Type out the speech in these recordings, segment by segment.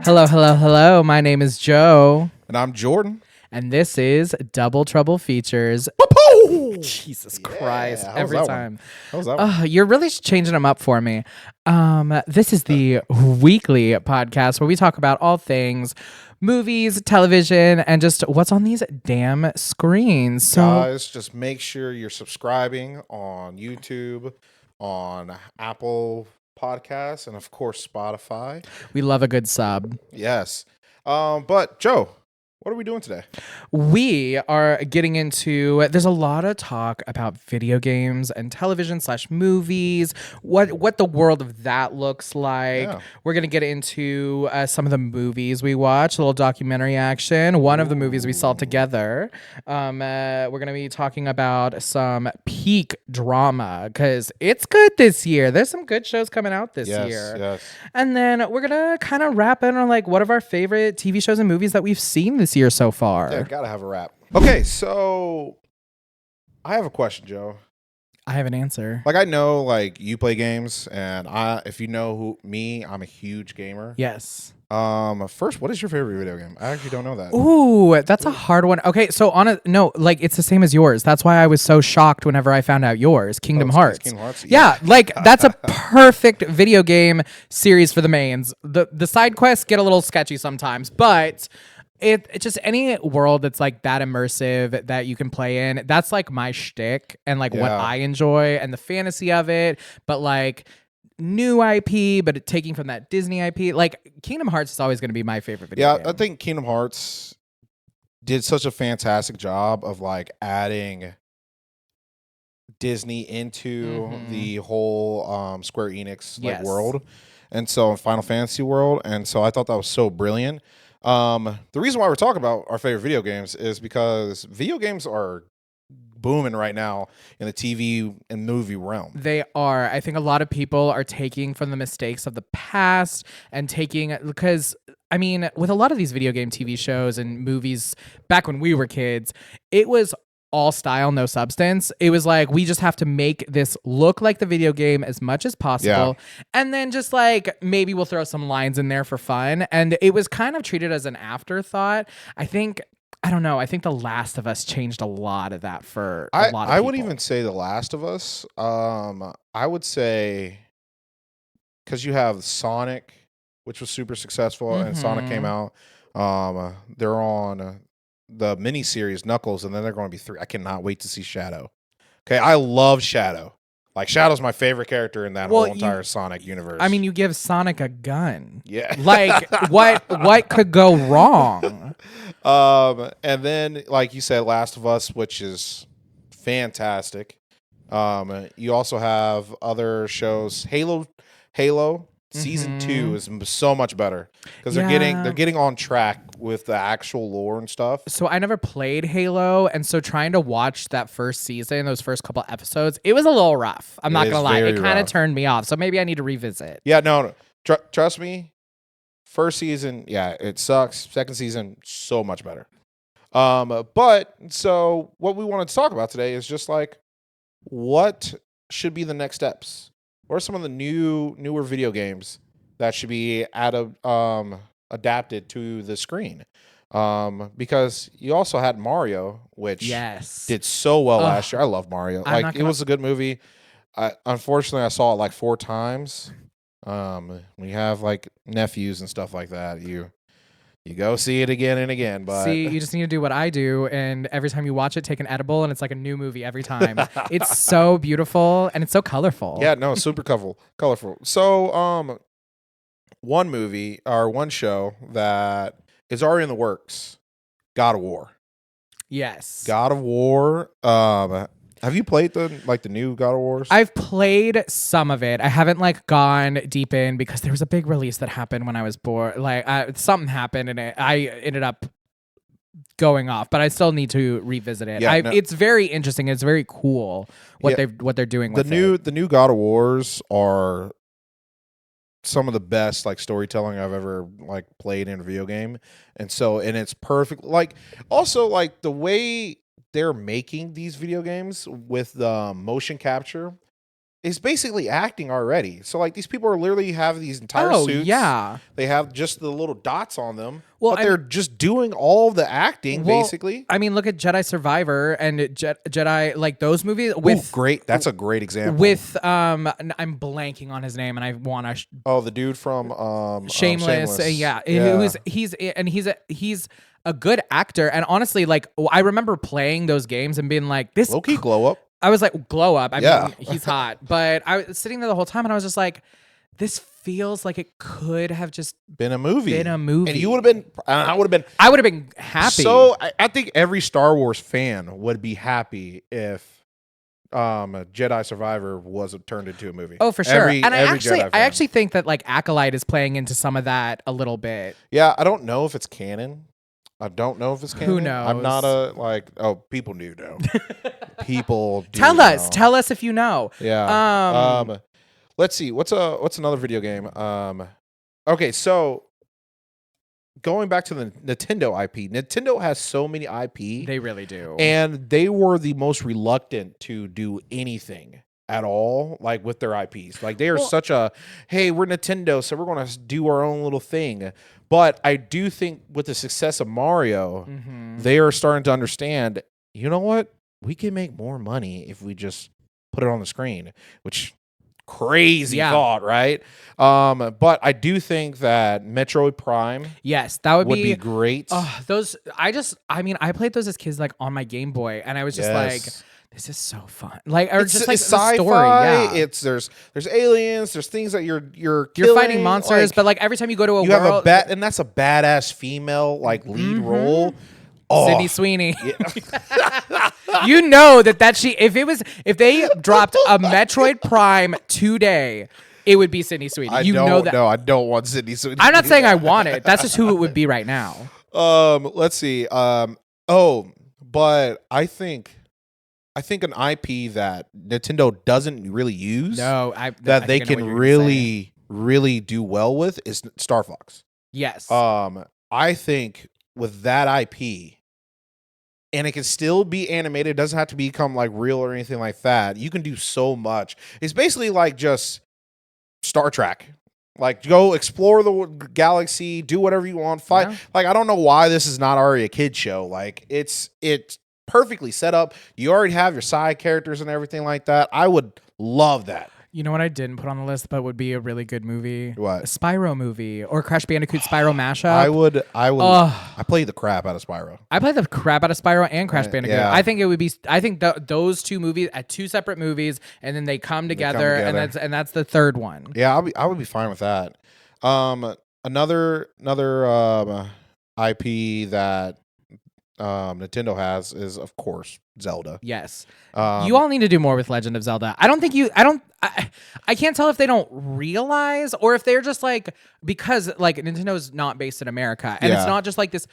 Hello, hello, hello. My name is Joe, And I'm Jordan. and this is Double Trouble Features. Jesus Christ! How was Every that time, one? How was that one? you're really changing them up for me. This is the weekly podcast where we talk about all things movies, television, and just what's on these damn screens. So, Guys, just make sure you're subscribing on YouTube, on Apple Podcasts, and of course Spotify. we love a good sub. Yes. But Joe, what are we doing today? We are getting into, there's a lot of talk about video games and television / movies, what the world of that looks like. Yeah. We're going to get into some of the movies we watch, a little documentary action, one of the movies we saw together. We're going to be talking about some peak drama because it's good this year. There's some good shows coming out this year. Yes. And then we're going to kind of wrap in on like what of our favorite TV shows and movies that we've seen this year so far. Yeah, gotta have a wrap. Okay, so I have a question, Joe. I have an answer. Like I know, like you play games, and if you know me, I'm a huge gamer. Yes. First, what is your favorite video game? I actually don't know that. Ooh, that's a hard one. Okay, so it's the same as yours. That's why I was so shocked whenever I found out yours, Kingdom Hearts. Kingdom Hearts? Yeah, like that's a perfect video game series for the mains. The side quests get a little sketchy sometimes, but it's just any world that's like that immersive that you can play in. That's like my shtick and like what Yeah. I enjoy and the fantasy of it. But like new IP, but taking from that Disney IP, like Kingdom Hearts is always going to be my favorite video game. I think Kingdom Hearts did such a fantastic job of like adding Disney into the whole Square Enix like Yes. world, and so Final Fantasy world, and so I thought that was so brilliant. The reason why we're talking about our favorite video games is because video games are booming right now in the TV and movie realm. They are. I think a lot of people are taking from the mistakes of the past and because I mean, with a lot of these video game TV shows and movies back when we were kids, it was all style, no substance. It was like, we just have to make this look like the video game as much as possible. Yeah. And then just like, maybe we'll throw some lines in there for fun. And it was kind of treated as an afterthought. I don't know. I think The Last of Us changed a lot of that for a lot of people. I would even say The Last of Us. I would say because you have Sonic, which was super successful, and Sonic came out. They're on the miniseries Knuckles, and then they're going to be 3. I cannot wait to see Shadow. Okay, I love Shadow. Like Shadow's my favorite character in that whole entire Sonic universe. I mean, you give Sonic a gun. Yeah. Like what could go wrong? And then like you said, Last of Us, which is fantastic. You also have other shows. Halo season 2 is so much better because they're getting on track with the actual lore and stuff. So I never played Halo, and so trying to watch that first season, those first couple episodes, it was a little rough. I'm not gonna lie, it kind of turned me off. So maybe I need to revisit. Yeah, no. Trust me. First season, yeah, it sucks. Second season, so much better. But so what we wanted to talk about today is just like what should be the next steps. What are some of the newer video games that should be adapted to the screen? Because you also had Mario, which did so well last year. I love Mario. It was a good movie. Unfortunately, I saw it like 4 times. When you have like nephews and stuff like that, you go see it again and again. But see, you just need to do what I do, and every time you watch it, take an edible, and it's like a new movie every time. It's so beautiful and it's so colorful. Yeah, no, super colorful. So, one movie or one show that is already in the works, God of War. Yes. God of War. Have you played the new God of Wars? I've played some of it. I haven't like gone deep in because there was a big release that happened when I was bored. Like something happened and I ended up going off, but I still need to revisit it. Yeah, It's very interesting. It's very cool what they're doing with it. The new God of Wars are some of the best like storytelling I've ever like played in a video game, and it's perfect. Like also like the way they're making these video games with the motion capture is basically acting already. So like these people are literally have these entire suits. Yeah. They have just the little dots on them. Well, but they're just doing all the acting basically. I mean, look at Jedi Survivor and Jedi, like those movies with great. That's a great example. With I'm blanking on his name and I want to the dude from Shameless. He's a good actor, and honestly, like I remember playing those games and being like, this low-key glow up. I was like, glow up. I mean, he's hot. But I was sitting there the whole time and I was just like, this feels like it could have just been a movie. And you would have been, I would have been happy. So I think every Star Wars fan would be happy if Jedi Survivor was turned into a movie. Oh, for sure. And I actually think that like Acolyte is playing into some of that a little bit. Yeah, I don't know if it's canon. Who knows? I'm not people do know. People do Tell know. Tell us if you know. Yeah. Let's see. What's another video game? Okay, so going back to the Nintendo IP. Nintendo has so many IP. They really do. And they were the most reluctant to do anything at all, like with their IPs. Like they are such a, hey, we're Nintendo, so we're going to do our own little thing. But I do think with the success of Mario, they are starting to understand, you know what? We can make more money if we just put it on the screen, which crazy thought, right? But I do think that Metroid Prime, yes, that would be great. I played those as kids, like on my Game Boy, and I was just like, this is so fun. Like, or it's just like the sci-fi. Story. Yeah. It's there's aliens. There's things that you're killing, fighting monsters, but like every time you go to a world, you have a and that's a badass female like lead role. Sydney Sweeney. Yeah. You know that if they dropped a Metroid Prime today, it would be Sydney Sweeney. No, I don't want Sydney Sweeney. I'm not saying I want it. That's just who it would be right now. Let's see. But I think an IP that Nintendo doesn't really use, that they can really do well with is Star Fox. Yes. I think with that IP, and it can still be animated, it doesn't have to become like real or anything like that. You can do so much. It's basically like just Star Trek. Like, go explore the galaxy, do whatever you want, fight. Yeah. Like, I don't know why this is not already a kid show. Like, it's perfectly set up. You already have your side characters and everything like that. I would love that. You know what I didn't put on the list, but would be a really good movie? What? A Spyro movie or Crash Bandicoot Spyro mashup. I would. I played the crap out of Spyro. I played the crap out of Spyro and Crash Bandicoot. Yeah. I think it would be. I think those two movies at two separip movies, and then they come together, and that's the third one. Yeah, I would be fine with that. Another IP that Nintendo has is, of course, Zelda. Yes. You all need to do more with Legend of Zelda. I can't tell if they don't realize or if they're just like, because like Nintendo's not based in America, and it's not just like this.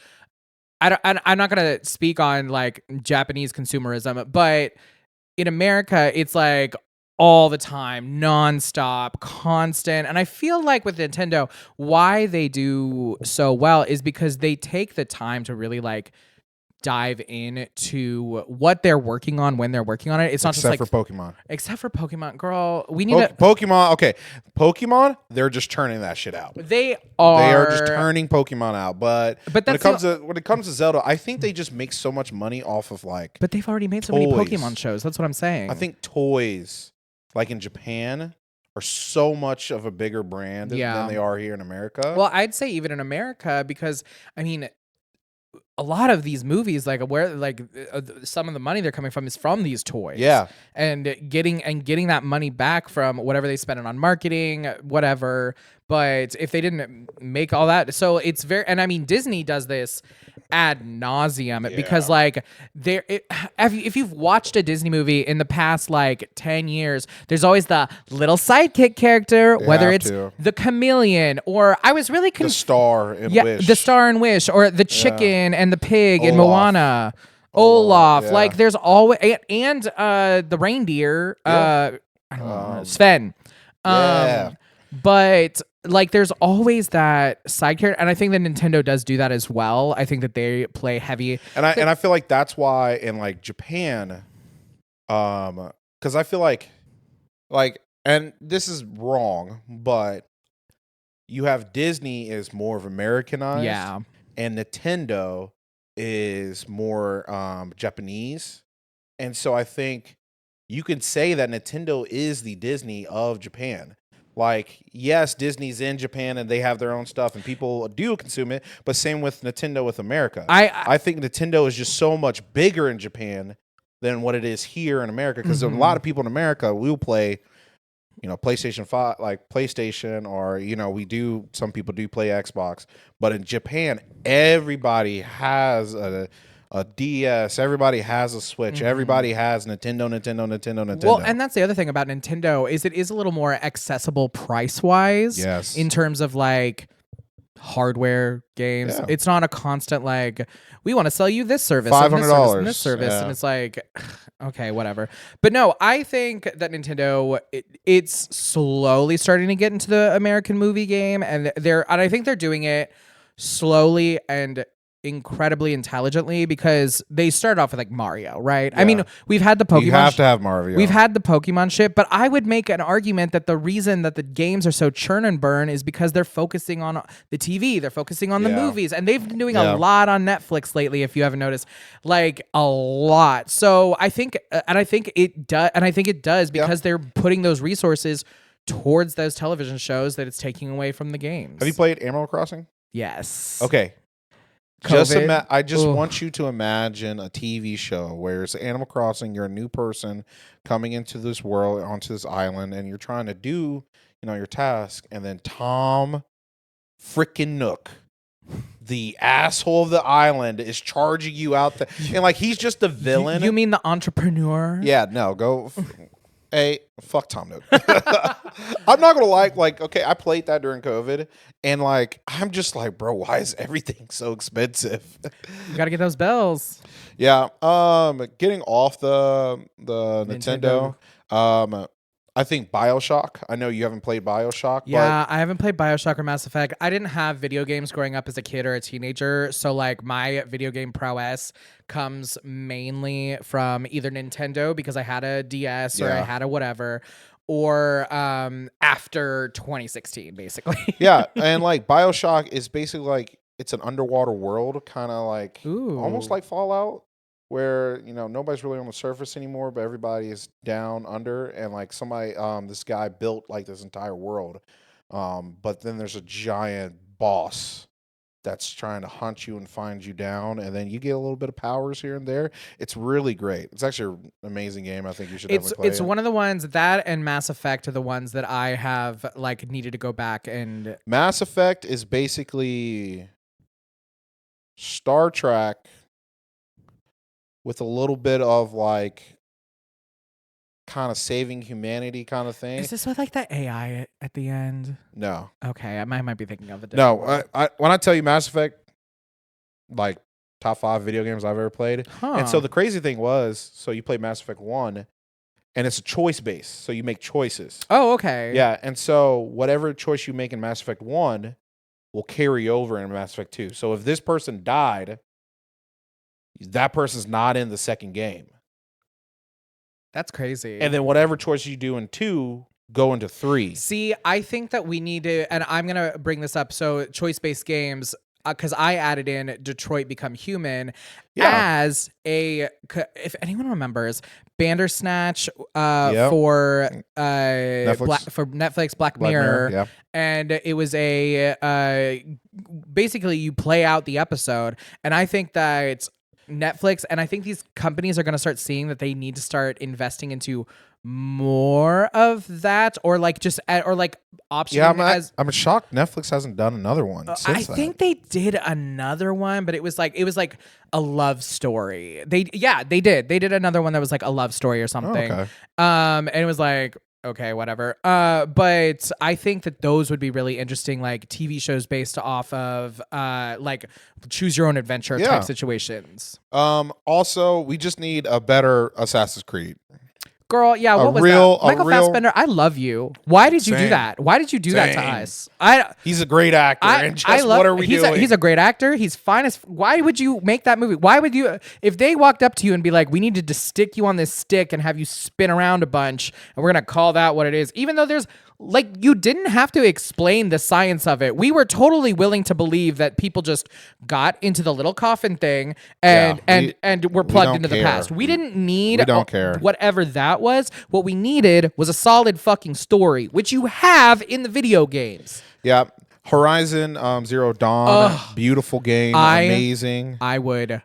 I'm not gonna speak on like Japanese consumerism, but in America, it's like all the time, nonstop, constant. And I feel like with Nintendo, why they do so well is because they take the time to really like dive into what they're working on when they're working on it. It's not except just like for Pokemon. Except for Pokemon, girl. We need Pokemon. Okay, Pokemon. They're just turning that shit out. They are just turning Pokemon out. But when it comes to Zelda, I think they just make so much money off of like. But they've already made so many Pokemon shows. That's what I'm saying. I think toys, like in Japan, are so much of a bigger brand than they are here in America. Well, I'd say even in America, because I mean, a lot of these movies, like where like some of the money they're coming from is from these toys. Yeah, and getting that money back from whatever they spent it on marketing, whatever. But if they didn't make all that, so it's very, and I mean Disney does this ad nauseum because like if you've watched a Disney movie in the past like 10 years, there's always the little sidekick character, whether it's the chameleon or I was really the star in Wish. The star in Wish, or the chicken and the pig in Moana. Olaf. Like there's always and the reindeer, I don't know, Sven. But like there's always that side character, and I think that Nintendo does do that as well. I think that they play heavy, and I feel like that's why in like Japan, because I feel like like, and this is wrong, but you have Disney is more of Americanized, Yeah. and Nintendo is more Japanese. And so I think you can say that Nintendo is the Disney of Japan. Like, yes, Disney's in Japan and they have their own stuff and people do consume it, but same with Nintendo with America. I think Nintendo is just so much bigger in Japan than what it is here in America, because a lot of people in America will play, PlayStation 5, like PlayStation, or some people do play Xbox, but in Japan everybody has a DS, everybody has a Switch, everybody has Nintendo. Well, and that's the other thing about Nintendo is it is a little more accessible price-wise. Yes. In terms of like hardware games. Yeah. It's not a constant like, we want to sell you this service, $500 and this service, Yeah. and it's like, okay, whatever. But no, I think that Nintendo, it's slowly starting to get into the American movie game, and I think they're doing it slowly and incredibly intelligently, because they started off with like Mario, right? I mean, we've had the Pokemon. You have to have Mario. We've had the Pokemon shit, but I would make an argument that the reason that the games are so churn and burn is because they're focusing on the TV, they're focusing on the movies, and they've been doing a lot on Netflix lately, if you haven't noticed, like a lot. So I think, and I think it does, because they're putting those resources towards those television shows that it's taking away from the games. Have you played Animal Crossing? Yes. Okay. COVID? I just want you to imagine a TV show where it's Animal Crossing. You're a new person coming into this world, onto this island, and you're trying to do, your task. And then Tom freaking Nook, the asshole of the island, is charging you out there. And like, he's just the villain. You mean the entrepreneur? Yeah, no, go. Hey, fuck Tom Nook. I'm not gonna like, okay, I played that during COVID, and like, I'm just like, bro, why is everything so expensive? You gotta get those bells. Yeah. Getting off the Nintendo. I think BioShock. I know you haven't played BioShock. Yeah, I haven't played BioShock or Mass Effect. I didn't have video games growing up as a kid or a teenager, so like my video game prowess comes mainly from either Nintendo, because I had a DS or I had a whatever, or after 2016, basically. Yeah, and like BioShock is basically like, it's an underwater world, kind of like almost like Fallout, where nobody's really on the surface anymore, but everybody is down under, and like somebody, this guy built like this entire world, but then there's a giant boss that's trying to hunt you and find you down, and then you get a little bit of powers here and there. It's really great. It's actually an amazing game. I think you should definitely play it. It's one of the ones, that and Mass Effect are the ones that I have like needed to go back and. Mass Effect is basically Star Trek with a little bit of like kind of saving humanity kind of thing. Is this with like the AI at the end? No. Okay, I might be thinking of a different one. I when I tell you Mass Effect, like top 5 video games I've ever played. And so the crazy thing was, so you play Mass Effect 1, and it's a choice based, so you make choices. Oh, okay. Yeah, and so whatever choice you make in Mass Effect 1 will carry over in Mass Effect 2. So if this person died, that person's not in the second game. That's crazy. And then whatever choice you do in 2 go into 3. See, I think that we need to, and I'm going to bring this up. So choice-based games, because I added in Detroit Become Human as if anyone remembers, Bandersnatch for Netflix, Black Mirror. And it was basically you play out the episode, and I think that Netflix, and I think these companies are going to start seeing that they need to start investing into more of that, or like just or like option. Yeah, I'm shocked Netflix hasn't done another one since I think they did another one, but it was like a love story. They did another one that was like a love story or something. Oh, okay. And it was like, okay, whatever. But I think that those would be really interesting, like TV shows based off of like choose your own adventure type situations. Also, we just need a better Assassin's Creed. Girl, yeah, what was that? Michael Fassbender, I love you. Why did you do that? Why did you do that to us? He's a great actor. And just what are we doing? He's a great actor. He's fine as. Why would you make that movie? Why would you? If they walked up to you and be like, "We needed to stick you on this stick and have you spin around a bunch, and we're gonna call that what it is," even though there's like you didn't have to explain the science of it. We were totally willing to believe that people just got into the little coffin thing and were plugged into the past. We didn't need whatever that was. What we needed was a solid fucking story, which you have in the video games. Yeah. Horizon Zero Dawn, beautiful game, amazing. I would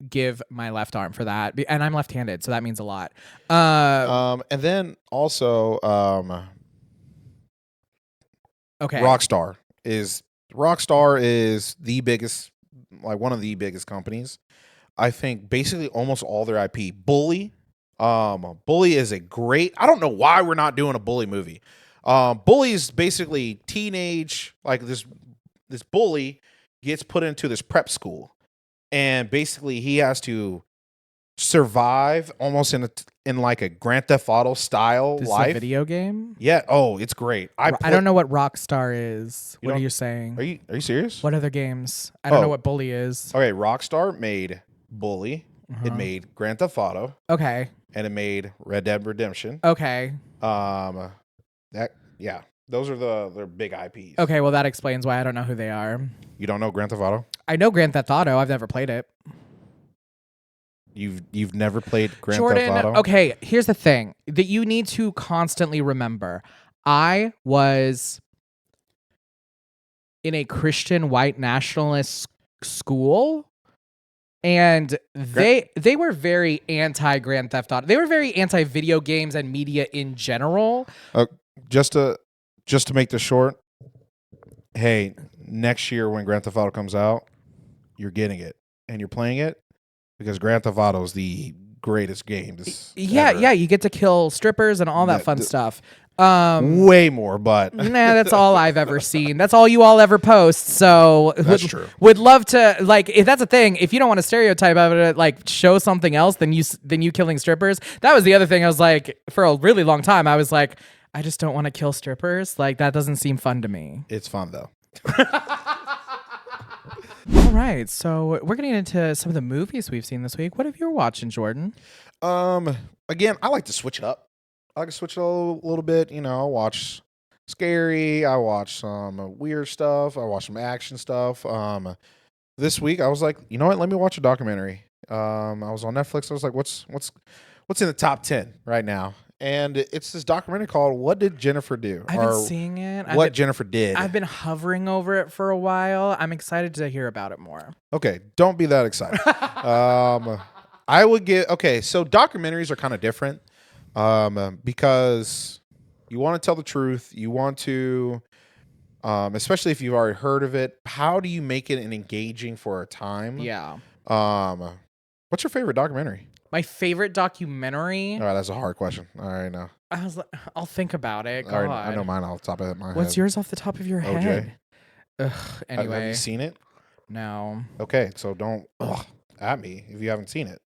give my left arm for that, and I'm left-handed, so that means a lot. And then also, okay, Rockstar is the biggest, like one of the biggest companies. I think basically almost all their IP. Bully is a great. I don't know why we're not doing a Bully movie. Bully is basically teenage, like this bully gets put into this prep school, and basically he has to survive almost in like a Grand Theft Auto style life. Is a video game? Yeah. Oh, it's great. I don't know what Rockstar is. What are you saying? Are you serious? What other games? I don't know what Bully is. Okay, Rockstar made Bully. It made Grand Theft Auto. Okay. And it made Red Dead Redemption. Okay. Those are their big IPs. Okay, well that explains why I don't know who they are. You don't know Grand Theft Auto? I know Grand Theft Auto. I've never played it. You've never played Grand Theft Auto? Okay, here's the thing that you need to constantly remember. I was in a Christian white nationalist school. And they were very anti Grand Theft Auto. They were very anti video games and media in general. Just to make this short, hey, next year when Grand Theft Auto comes out, you're getting it and you're playing it because Grand Theft Auto is the greatest game. Yeah, you get to kill strippers and all that fun stuff. Way more, but nah, that's all I've ever seen. That's all you all ever post. So that's true. Would love to, like, if that's a thing. If you don't want to stereotype of it, like show something else than you killing strippers. That was the other thing. I was like, for a really long time, I was like, I just don't want to kill strippers. Like that doesn't seem fun to me. It's fun though. All right, so we're getting into some of the movies we've seen this week. What have you been watching, Jordan? Again, I like to switch it up. I like to switch it a little bit. You know, I watch scary. I watch some weird stuff. I watch some action stuff. This week I was like, you know what? Let me watch a documentary. I was on Netflix. I was like, what's in the top 10 right now? And it's this documentary called "What Did Jennifer Do?" I've been seeing it. Jennifer Did. I've been hovering over it for a while. I'm excited to hear about it more. Okay, don't be that excited. I would get so documentaries are kind of different. Because you want to tell the truth, you want to, especially if you've already heard of it. How do you make it an engaging for a time? Yeah. What's your favorite documentary? My favorite documentary. All right, that's a hard question. All right, now I was like, I'll think about it. God. All right, I know mine off the top of my head. What's yours off the top of your head? Ugh, anyway, have you seen it? No. Okay, so don't at me if you haven't seen it.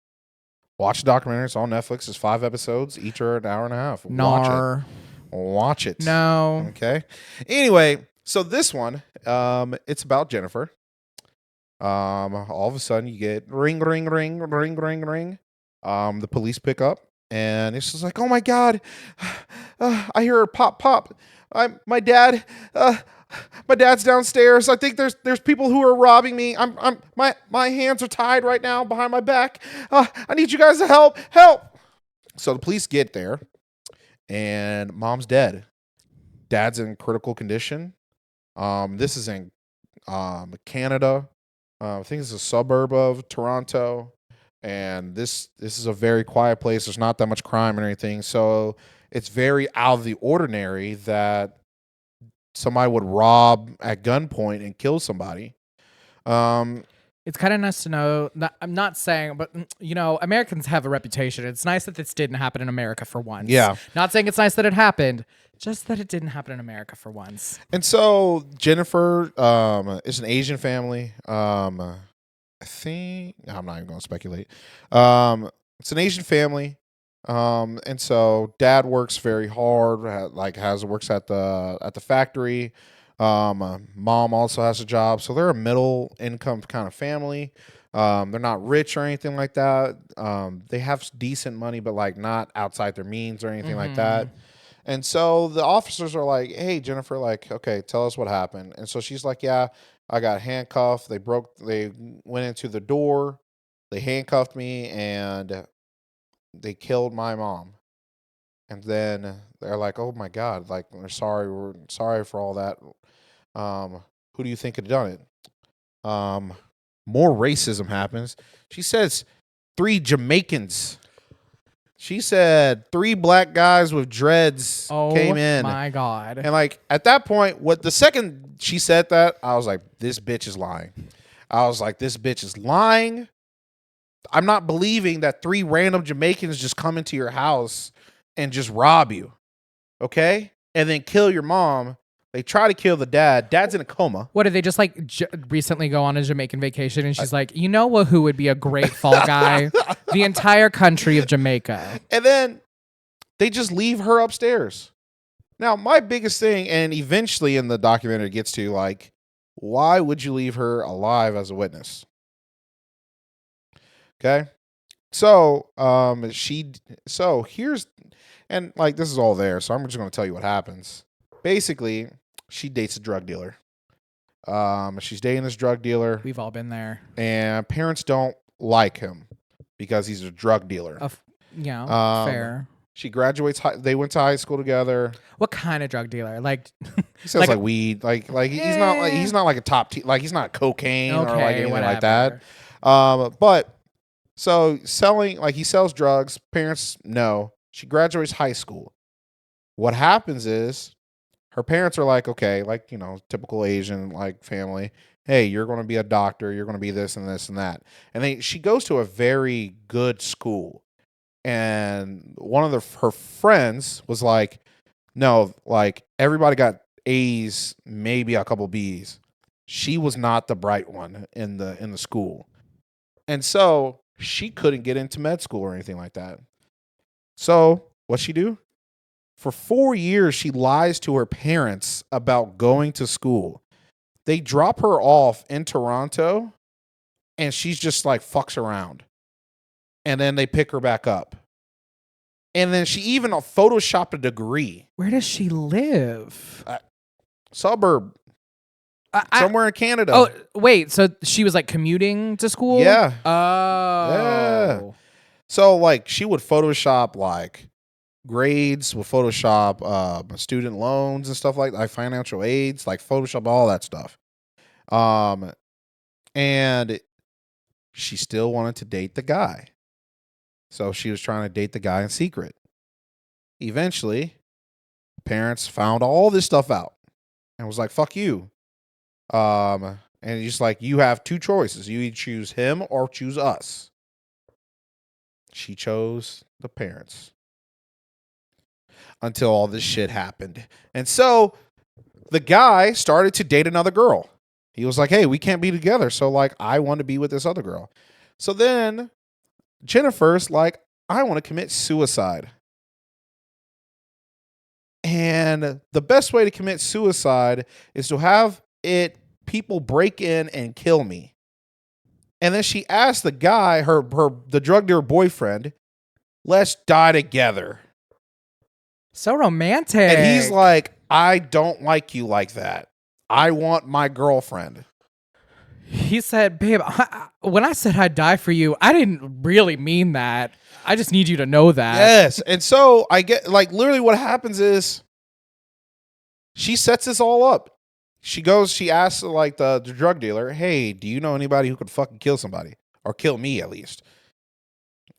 Watch the documentary. It's on Netflix. It's 5 episodes. Each are an hour and a half. Watch it. No. Okay. Anyway, so this one, it's about Jennifer. All of a sudden you get ring, ring, ring, ring, ring, ring. The police pick up and it's just like, oh my God. I hear her pop, pop. My dad's downstairs. I think there's people who are robbing me. My hands are tied right now behind my back. I need you guys to help. So the police get there and mom's dead. Dad's in critical condition. This is in Canada. I think it's a suburb of Toronto. And this is a very quiet place. There's not that much crime or anything. So it's very out of the ordinary that somebody would rob at gunpoint and kill somebody. It's kind of nice to know. I'm not saying, but you know, Americans have a reputation. It's nice that this didn't happen in America for once. Yeah. Not saying it's nice that it happened, just that it didn't happen in America for once. And so Jennifer is an Asian family. I think I'm not even going to speculate. It's an Asian family. And so dad works very hard, works at the factory. Mom also has a job, so they're a middle income kind of family. They're not rich or anything like that. They have decent money, but like not outside their means or anything like that. And so the officers are like, "Hey, Jennifer, like, okay, tell us what happened." And so she's like, "Yeah, I got handcuffed. They went into the door, they handcuffed me, and they killed my mom." And then they're like, "Oh my God, like, we're sorry for all that. Who do you think had done it?" Um, More racism happens. She says 3 Jamaicans. She said 3 black guys with dreads came in. Oh my God. And like at that point, the second she said that, I was like, this bitch is lying. I was like, this bitch is lying. I'm not believing that 3 random Jamaicans just come into your house and just rob you. Okay? And then kill your mom. They try to kill the dad. Dad's in a coma. What did they just like recently go on a Jamaican vacation? And she's like, you know what? Who would be a great fall guy? The entire country of Jamaica. And then they just leave her upstairs. Now, my biggest thing, and eventually in the documentary it gets to like, why would you leave her alive as a witness? Okay. So, here's, and like, this is all there. So I'm just going to tell you what happens. Basically, she dates a drug dealer. She's dating this drug dealer. We've all been there. And parents don't like him because he's a drug dealer. Fair. She graduates. They went to high school together. What kind of drug dealer? Like, he sells like weed. Like he's not like a top like he's not cocaine or like anything like that. But so selling, like, he sells drugs. Parents know. She graduates high school. What happens is her parents are like, okay, like, you know, typical Asian like family. Hey, you're going to be a doctor. You're going to be this and this and that. And she goes to a very good school. And one of her friends was like, no, like everybody got A's, maybe a couple B's. She was not the bright one in the school. And so she couldn't get into med school or anything like that. So what'd she do? For 4 years, she lies to her parents about going to school. They drop her off in Toronto, and she's just like fucks around. And then they pick her back up. And then she even photoshopped a degree. Where does she live? Suburb. Somewhere in Canada. Oh, wait. So she was like commuting to school? Yeah. Oh. Yeah. So like she would Photoshop like grades, would Photoshop student loans and stuff like financial aids, like Photoshop all that stuff. And she still wanted to date the guy. So she was trying to date the guy in secret. Eventually, parents found all this stuff out and was like, fuck you. And just like, you have 2 choices. You either choose him or choose us. She chose the parents. Until all this shit happened. And so the guy started to date another girl. He was like, hey, we can't be together. So like, I want to be with this other girl. So then Jennifer's like, I want to commit suicide. And the best way to commit suicide is to have people break in and kill me. And then she asked the guy, the drug dealer boyfriend, let's die together. So romantic. And he's like, I don't like you like that. I want my girlfriend. He said, babe, when I said I'd die for you, I didn't really mean that. I just need you to know that. Yes. And so I get, like, literally what happens is she sets this all up. She asks, like, the drug dealer, hey, do you know anybody who could fucking kill somebody? Or kill me, at least.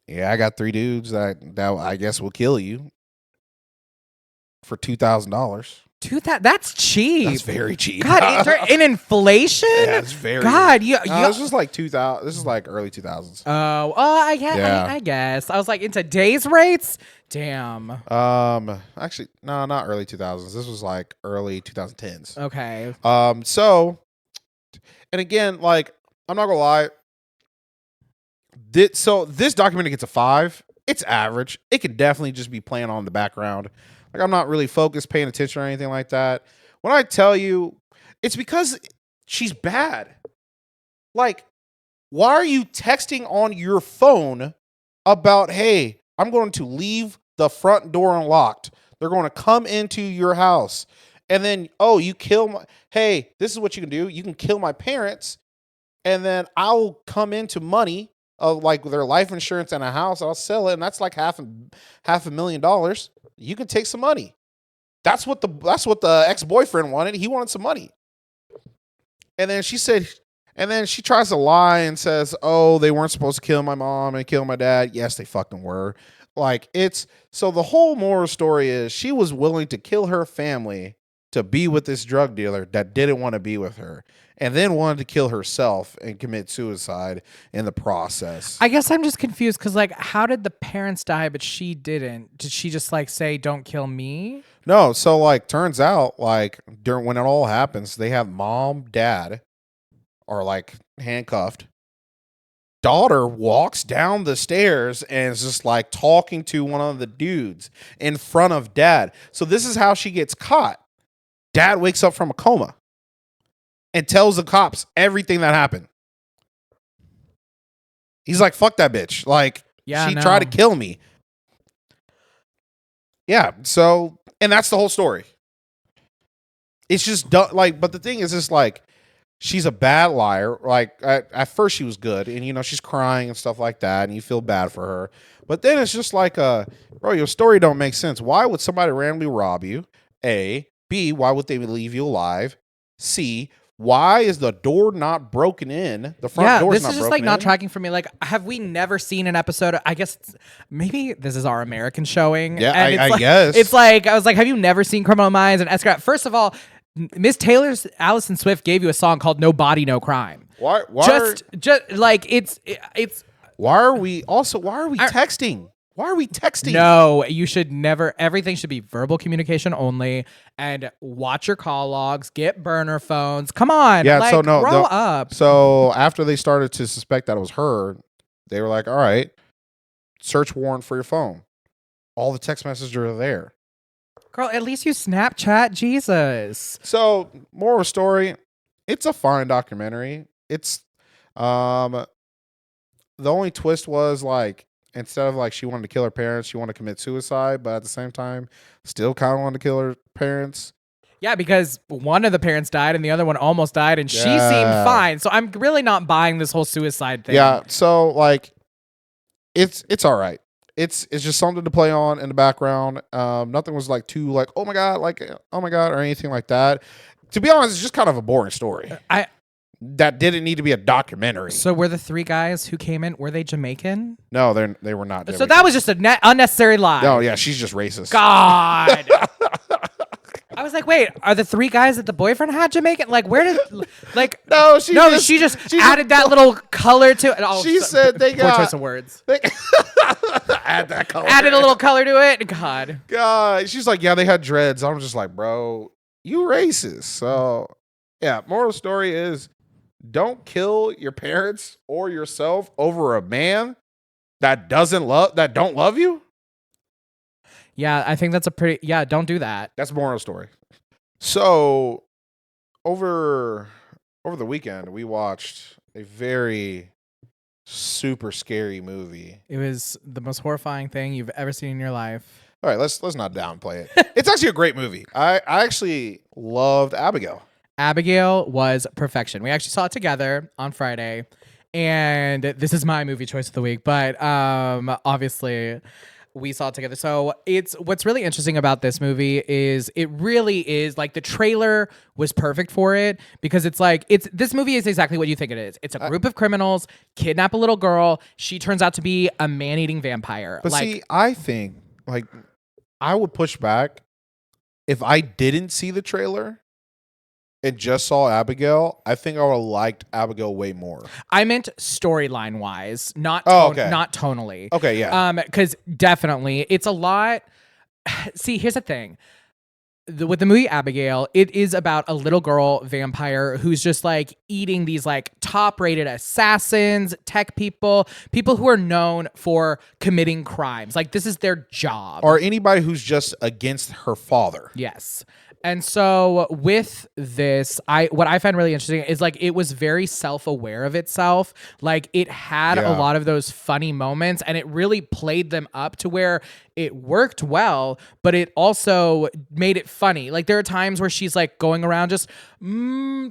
Yeah, I got 3 dudes that I guess will kill you for $2,000. That's cheap. That's very cheap. God, in inflation? Yeah, it's very. God, this was like 2000. This is like early 2000s. Oh, I guess. I was like, in today's rates, damn. Actually, no, not early 2000s. This was like early 2010s. Okay. So, and again, like, I'm not gonna lie. This documentary gets a 5. it's average. It could definitely just be playing on in the background. Like, I'm not really focused, paying attention or anything like that. When I tell you, it's because she's bad. Like, why are you texting on your phone about, hey, I'm going to leave the front door unlocked. They're going to come into your house. And then, oh, you kill my, hey, this is what you can do. You can kill my parents. And then I'll come into money of like their life insurance and a house. I'll sell it. And that's like $500,000. You can take some money. That's what the ex-boyfriend wanted. He wanted some money. And then she tries to lie and says, oh, they weren't supposed to kill my mom and kill my dad. Yes, they fucking were. Like, so the whole moral story is she was willing to kill her family to be with this drug dealer that didn't want to be with her, and then wanted to kill herself and commit suicide in the process. I guess I'm just confused because, like, how did the parents die but she didn't? Did she just like say, "Don't kill me"? No, so like turns out like when it all happens, they have mom, dad are like handcuffed. Daughter walks down the stairs and is just like talking to one of the dudes in front of dad. So this is how she gets caught. Dad wakes up from a coma and tells the cops everything that happened. He's like, fuck that bitch. Like, she tried to kill me. Yeah. So, and that's the whole story. It's just like, but the thing is, it's like, she's a bad liar. Like, at first she was good, and you know, she's crying and stuff like that, and you feel bad for her. But then it's just like, bro, your story don't make sense. Why would somebody randomly rob you? A. B. Why would they leave you alive? C. Why is the door not broken in? The front door's not broken in. This is just like not tracking for me. Like, have we never seen an episode? I guess maybe this is our American showing. Yeah, and I guess. It's like, I was like, have you never seen Criminal Minds and Escort? First of all, Miss Taylor's Allison Swift gave you a song called "No Body, No Crime." Why just like it's. Why are we texting? Why are we texting? No, you should never. Everything should be verbal communication only. And watch your call logs. Get burner phones. Come on. Yeah. Like, So no. grow up. So after they started to suspect that it was her, they were like, "All right, search warrant for your phone. All the text messages are there." Girl, at least you Snapchat Jesus. So, more of a story. It's a fine documentary. It's the only twist was like, instead of like she wanted to kill her parents, she wanted to commit suicide, but at the same time, still kind of wanted to kill her parents. Yeah, because one of the parents died and the other one almost died, and she seemed fine. So I'm really not buying this whole suicide thing. Yeah. So like, it's all right. It's just something to play on in the background. Nothing was like too like, oh my god, or anything like that. To be honest, it's just kind of a boring story. That didn't need to be a documentary. So were the three guys who came in, were they Jamaican? No, they were not. So that was just an unnecessary lie. No, yeah, she's just racist. God. I was like, wait, are the three guys that the boyfriend had Jamaican? Like, where did, like, she just added that little color to it. Oh, she said they got. Poor choice of words. Add that color. Added a little color to it. God. She's like, yeah, they had dreads. I'm just like, bro, you racist. So, yeah, moral story is, don't kill your parents or yourself over a man that don't love you. Yeah, I think that's don't do that. That's moral story. So over the weekend, we watched a very super scary movie. It was the most horrifying thing you've ever seen in your life. All right, let's not downplay it. It's actually a great movie. I actually loved Abigail. Abigail was perfection. We actually saw it together on Friday, and this is my movie choice of the week, but obviously we saw it together. So what's really interesting about this movie is it really is like the trailer was perfect for it, because this movie is exactly what you think it is. It's a group of criminals kidnap a little girl. She turns out to be a man-eating vampire. But see, I think like I would push back if I didn't see the trailer and just saw Abigail. I think I would have liked Abigail way more. I meant storyline wise, not tonally. Okay, yeah. Because definitely it's a lot. See, here's the thing. with the movie Abigail, it is about a little girl vampire who's just like eating these like top rated assassins, tech people who are known for committing crimes. Like this is their job. Or anybody who's just against her father. Yes. And so with this, what I find really interesting is like it was very self-aware of itself. Like it had a lot of those funny moments and it really played them up to where it worked well, but it also made it funny. Like there are times where she's like going around just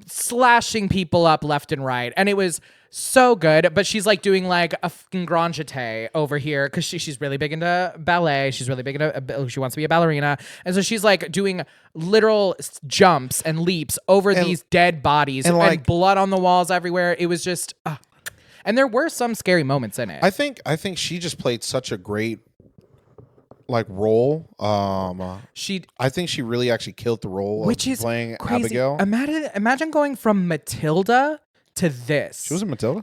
slashing people up left and right. And it was so good, but she's like doing like a fucking grand jeté over here because she's really big into ballet. She's really big into, she wants to be a ballerina. And so she's like doing literal jumps and leaps over these dead bodies and like blood on the walls everywhere. It was just, and there were some scary moments in it. I think she just played such a great like role. I think she really actually killed the role which of is playing crazy. Abigail. Imagine going from Matilda to this. She was in Matilda?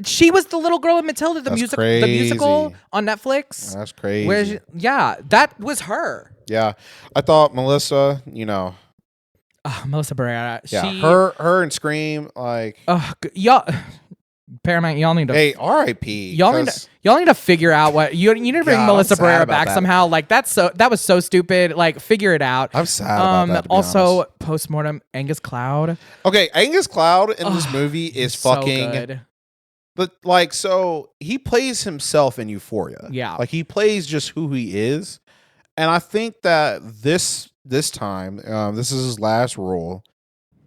She was the little girl in Matilda, the musical on Netflix. That's crazy. That was her. Yeah. I thought Melissa, Melissa Barrera. Yeah, her and Scream, like y'all Paramount, y'all need to R.I.P. Y'all need to figure out what you need to bring Melissa Barrera back somehow. Like that was so stupid. Like figure it out. I'm sad about that. To be also, honest. postmortem Angus Cloud. Okay, Angus Cloud in this movie is fucking so good. But like, so he plays himself in Euphoria. Yeah, like he plays just who he is, and I think that this time, this is his last role.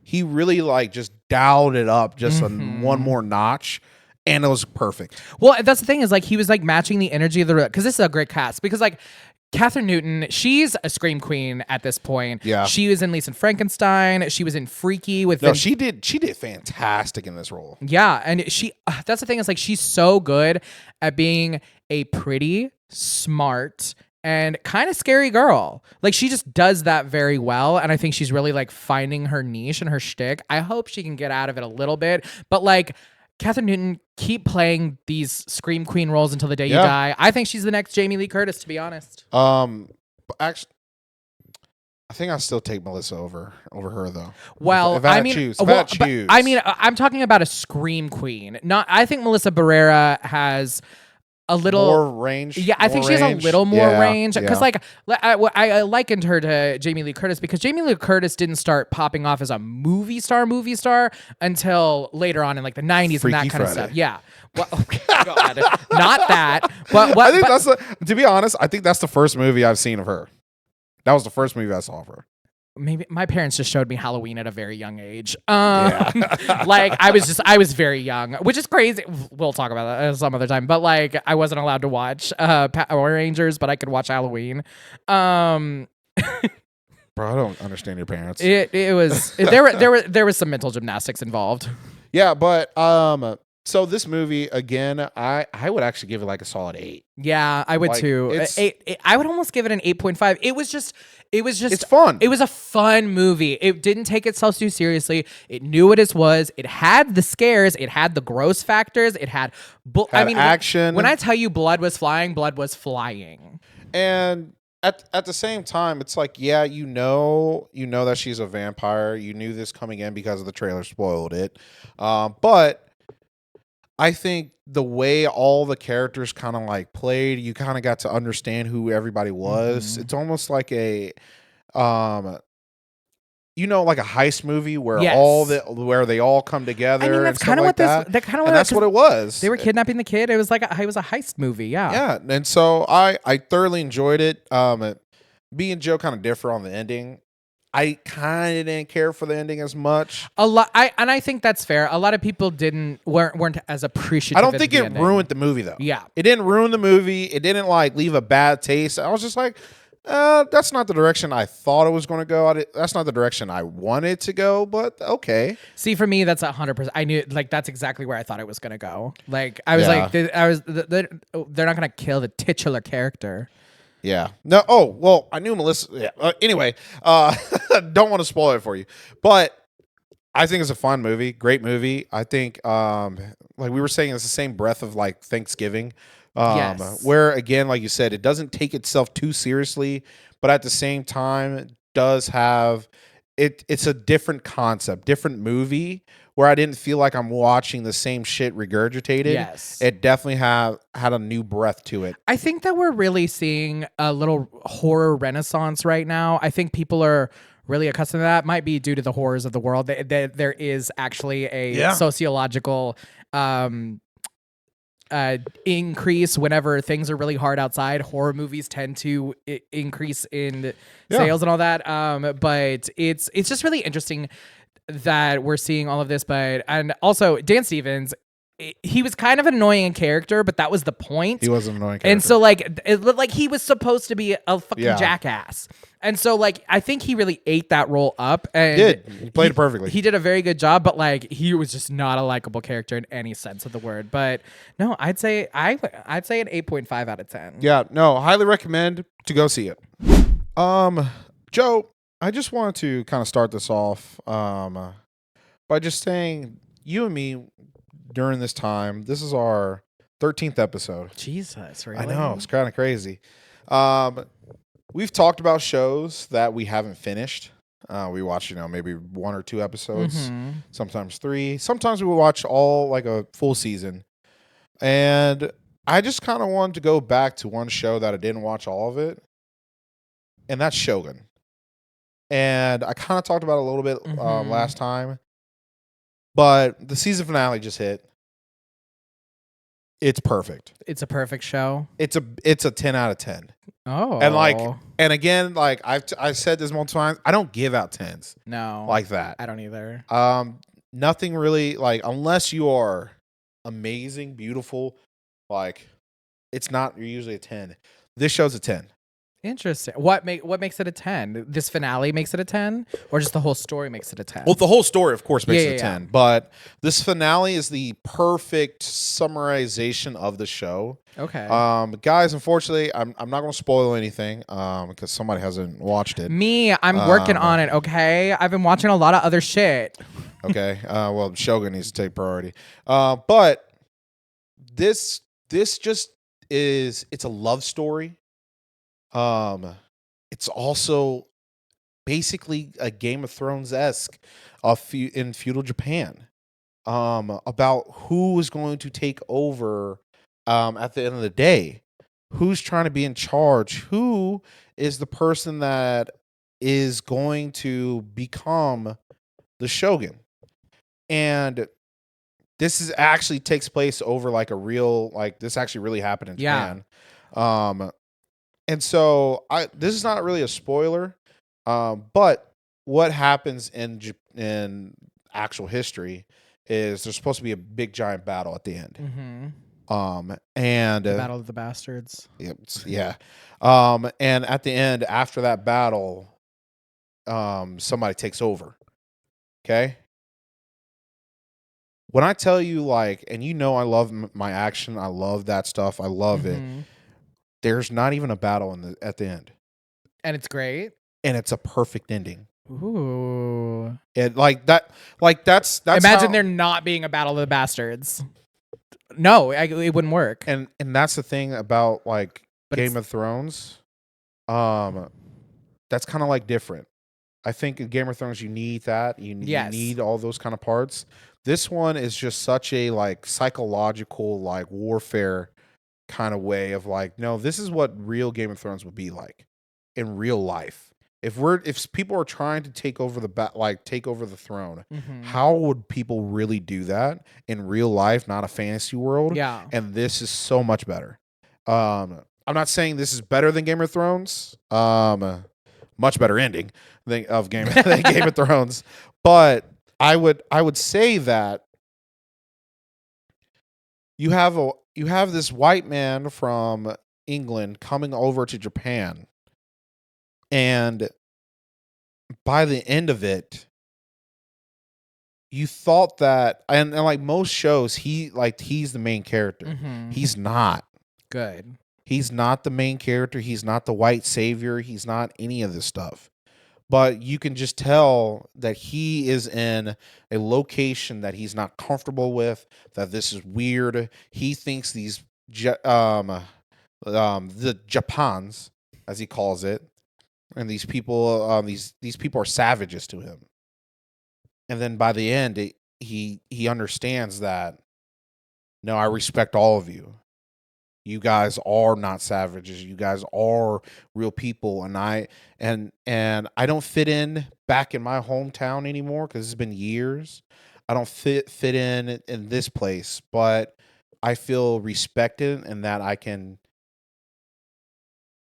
He really like just dialed it up just one more notch, and it was perfect. Well, that's the thing is like he was like matching the energy of the because this is a great cast because like Catherine Newton, she's a scream queen at this point. Yeah, she was in Lisa Frankenstein. She was in Freaky with. No, she did fantastic in this role. Yeah, and she that's the thing is like she's so good at being a pretty, smart, and kind of scary girl. Like she just does that very well, and I think she's really like finding her niche and her shtick. I hope she can get out of it a little bit, but like Catherine Newton, keep playing these scream queen roles until the day you die. I think she's the next Jamie Lee Curtis, to be honest. Actually, I think I still take Melissa over her though. Well, if I had to choose. I mean, I'm talking about a scream queen. I think Melissa Barrera has a little more range. Yeah, I think she has a little more range because, like, I likened her to Jamie Lee Curtis because Jamie Lee Curtis didn't start popping off as a movie star until later on in like the 90s Freaky and that kind of Friday. stuff. Yeah, well, oh God, not that. But I think to be honest, I think that's the first movie I've seen of her. That was the first movie I saw of her. Maybe my parents just showed me Halloween at a very young age. Like I was very young, which is crazy. We'll talk about that some other time. But like I wasn't allowed to watch Power Rangers, but I could watch Halloween. Bro, I don't understand your parents. It was there was some mental gymnastics involved. Yeah, but so this movie again, I would actually give it like a solid 8. Yeah, I would too. I would almost give it an 8.5. It was just it's fun. It was a fun movie. It didn't take itself too seriously. It knew what it was. It had the scares. It had the gross factors. It had action. When I tell you blood was flying. And at the same time, it's like, yeah, you know that she's a vampire. You knew this coming in because of the trailer spoiled it. But I think the way all the characters kind of like played, you kind of got to understand who everybody was. Mm-hmm. It's almost like a, like a heist movie where where they all come together. I mean, that's kind of what that's what it was. They were kidnapping the kid. It was like it was a heist movie. Yeah. Yeah. And so I thoroughly enjoyed it. Me and Joe kind of differ on the ending. I kind of didn't care for the ending as much. I think that's fair. A lot of people weren't as appreciative. I don't think it ruined the movie though. Yeah, it didn't ruin the movie. It didn't like leave a bad taste. I was just like, that's not the direction I thought it was going to go. That's not the direction I wanted to go. But okay. See, for me, that's 100%. I knew like that's exactly where I thought it was going to go. Like I was like, they're not going to kill the titular character. Yeah. No. Oh, well, I knew Melissa. Yeah. Anyway, don't want to spoil it for you, but I think it's a fun movie. Great movie. I think, like we were saying, it's the same breath of like Thanksgiving, where again, like you said, it doesn't take itself too seriously, but at the same time, does have it's a different concept, different movie where I didn't feel like I'm watching the same shit regurgitated. Yes. It definitely had a new breath to it. I think that we're really seeing a little horror renaissance right now. I think people are really accustomed to that. Might be due to the horrors of the world. There is actually a sociological increase whenever things are really hard outside. Horror movies tend to increase in sales and all that. But it's just really interesting that we're seeing all of this. But and also Dan Stevens, he was kind of an annoying character, but that was the point. He was an annoying character. And so like it looked like he was supposed to be a fucking Yeah. jackass. And so like I think he really ate that role up and He played it perfectly. He did a very good job, but like he was just not a likable character in any sense of the word. But no, I'd say an 8.5 out of 10. Yeah, no, highly recommend to go see it. Joe, I just wanted to kind of start this off by just saying you and me during this time, this is our 13th episode. Jesus, really? I know, it's kind of crazy. We've talked about shows that we haven't finished. We watch, maybe 1 or 2 episodes, sometimes 3. Sometimes we watch all like a full season. And I just kind of wanted to go back to one show that I didn't watch all of it, and that's Shogun. And I kind of talked about it a little bit last time, but the season finale just hit. It's perfect. It's a perfect show. It's a 10 out of 10. Oh. And again, like I've said this multiple times, I don't give out 10s. No. Like that. I don't either. Nothing really, like, unless you are amazing, beautiful, like, it's not usually a 10. This show's a 10. Interesting. What makes it a 10? This finale makes it a 10, or just the whole story makes it a 10? Well, the whole story, of course, makes it a 10. Yeah. But this finale is the perfect summarization of the show. Okay. Guys, unfortunately, I'm not going to spoil anything because somebody hasn't watched it. Me, I'm working on it, okay? I've been watching a lot of other shit. Okay. Well, Shogun needs to take priority. But this just is, it's a love story. It's also basically a Game of Thrones-esque in feudal Japan, about who is going to take over at the end of the day, who's trying to be in charge, who is the person that is going to become the shogun. And this actually takes place over like a real, like, this actually really happened in Japan. And so this is not really a spoiler, but what happens in actual history is there's supposed to be a big giant battle at the end. And the Battle of the Bastards. Yeah. And at the end, after that battle, somebody takes over. Okay. When I tell you, like, and I love my action, I love that stuff, I love it. There's not even a battle at the end, and it's great, and it's a perfect ending. Ooh, and that's imagine there not being a Battle of the Bastards. No, it wouldn't work. And that's the thing about like Game of Thrones. That's kind of like different. I think in Game of Thrones you need that. You need all those kind of parts. This one is just such a like psychological like warfare kind of way of like, no, this is what real Game of Thrones would be like in real life. If people are trying to take over the throne, how would people really do that in real life, not a fantasy world? Yeah. And this is so much better. I'm not saying this is better than Game of Thrones. Much better ending than Game of Thrones. But I would say that you have this white man from England coming over to Japan, and by the end of it, you thought that, and like most shows, he's the main character. He's not. Good. He's not the main character. He's not the white savior. He's not any of this stuff. But you can just tell that he is in a location that he's not comfortable with, that this is weird. He thinks these the Japans, as he calls it, and these people, these people are savages to him. And then by the end, he understands that, no, I respect all of you. You guys are not savages. You guys are real people, and I don't fit in back in my hometown anymore because it's been years. I don't fit in this place, but I feel respected and that I can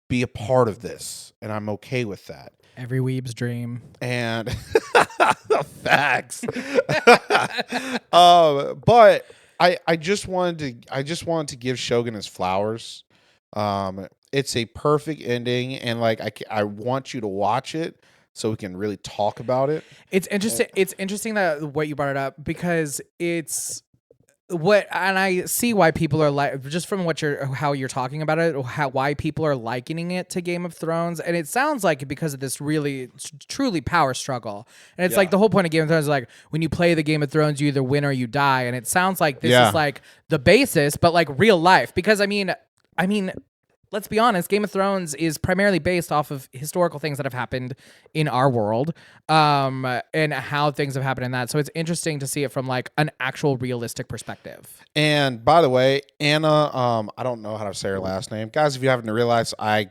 be a part of this, and I'm okay with that. Every weeb's dream. And facts. But I just wanted to give Shogun his flowers. It's a perfect ending, and like I want you to watch it so we can really talk about it. It's interesting. It's interesting that what you brought it up, because it's what, and I see why people are like, just from how you're talking about it, why people are likening it to Game of Thrones, and it sounds like because of this really truly power struggle. And it's like the whole point of Game of Thrones is like, when you play the Game of Thrones, you either win or you die. And it sounds like this is like the basis, but like real life, because I mean, let's be honest, Game of Thrones is primarily based off of historical things that have happened in our world, and how things have happened in that. So it's interesting to see it from like an actual realistic perspective. And by the way, Anna, I don't know how to say her last name. Guys, if you haven't realized, I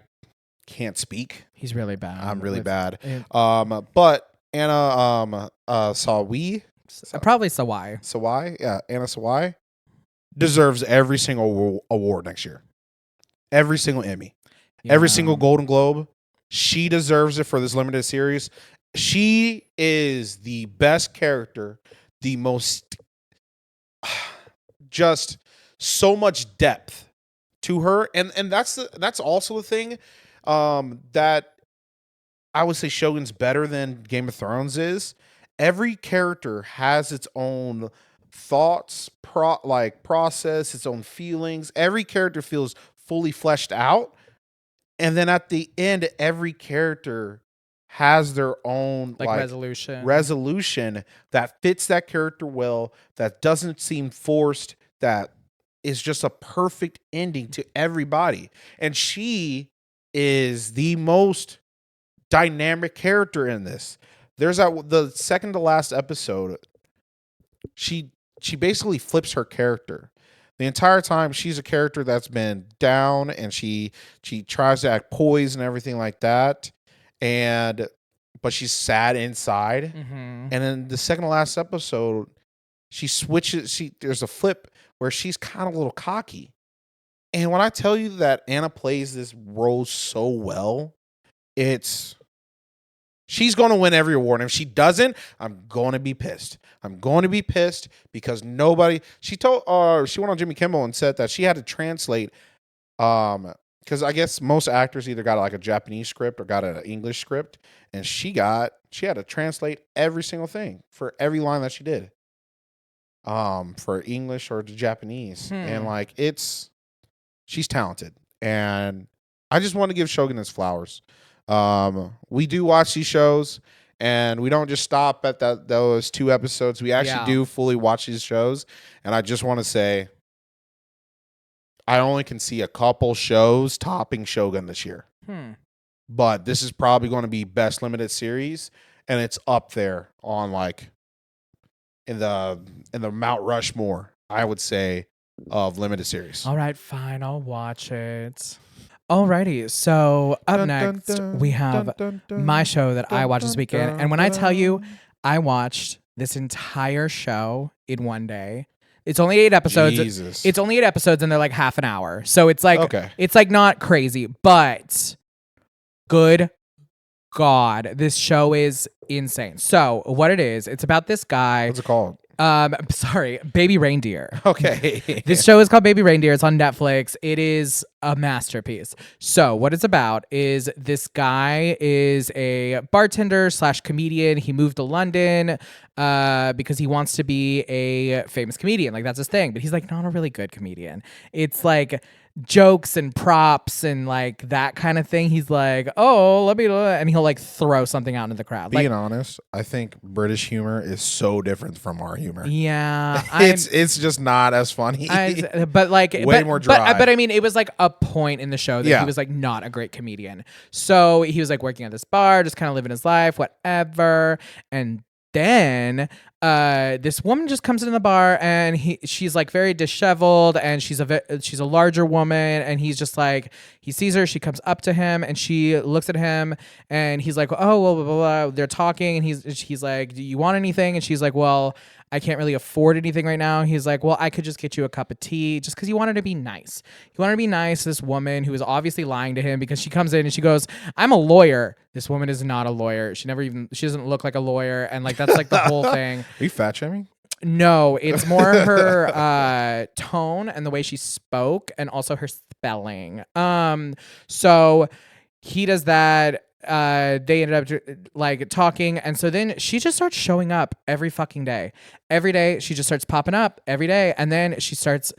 can't speak. He's really bad. I'm really bad. But Anna Sawai. Probably Sawai. Sawai? Yeah, Anna Sawai deserves every single award next year. Every single Emmy, every single Golden Globe. She deserves it for this limited series. She is the best character, the most, just so much depth to her, and that's also the thing that I would say Shogun's better than Game of Thrones is. Every character has its own thoughts, process, its own feelings. Every character feels fully fleshed out, and then at the end, every character has their own like resolution that fits that character well, that doesn't seem forced, that is just a perfect ending to everybody. And she is the most dynamic character in this. There's the second to last episode, she basically flips her character. The entire time, she's a character that's been down, and she tries to act poised and everything like that, but she's sad inside. Mm-hmm. And then the second to last episode, she switches. There's a flip where she's kind of a little cocky. And when I tell you that Anna plays this role so well, she's going to win every award. And if she doesn't, I'm going to be pissed. I'm going to be pissed because she went on Jimmy Kimmel and said that she had to translate, because I guess most actors either got like a Japanese script or got an English script, and she had to translate every single thing for every line that she did, for English or to Japanese. And like, she's talented, and I just want to give Shogun his flowers. We do watch these shows, and we don't just stop at those 2 episodes. We actually do fully watch these shows, and I just want to say, I only can see a couple shows topping Shogun this year. But this is probably going to be best limited series, and it's up there on like in the Mount Rushmore, I would say, of limited series. All right, fine, I'll watch it. Alrighty, so up next we have my show that I watched this weekend, and when I tell you I watched this entire show in one day, it's only 8 episodes. Jesus. It's only 8 episodes, and they're like half an hour, so it's like it's like not crazy, but good God, this show is insane. So what it is, it's about this guy. What's it called? Sorry, Baby Reindeer. Okay. This show is called Baby Reindeer. It's on Netflix. It is a masterpiece. So what it's about is this guy is a bartender / comedian. He moved to London because he wants to be a famous comedian. Like, that's his thing. But he's like not a really good comedian. It's like jokes and props and like that kind of thing. He's like, oh, let me, and he'll like throw something out into the crowd. Being Like, honest, I think British humor is so different from our humor. yeah, It's just not as funny. but like Way more dry. But I mean, it was like a point in the show that Yeah. he was like not a great comedian. So he was like working at this bar, just kind of living his life, whatever. And then this woman just comes into the bar and she's like very disheveled and she's a larger woman and he's just like, he sees her, she comes up to him and she looks at him and he's like, oh, well, blah, blah, blah. They're talking and he's like, do you want anything? And she's like, well, I can't really afford anything right now. He's like, well, I could just get you a cup of tea, just because he wanted to be nice. He wanted to be nice to this woman who was obviously lying to him, because she comes in and she goes, I'm a lawyer. This woman is not a lawyer. She doesn't look like a lawyer. And like, that's like the whole thing. Are you fat shaming? No, it's more her tone and the way she spoke and also her spelling. So he does that. They ended up like talking, and so then she just starts showing up every fucking day. Every day she just starts popping up every day, and then she finds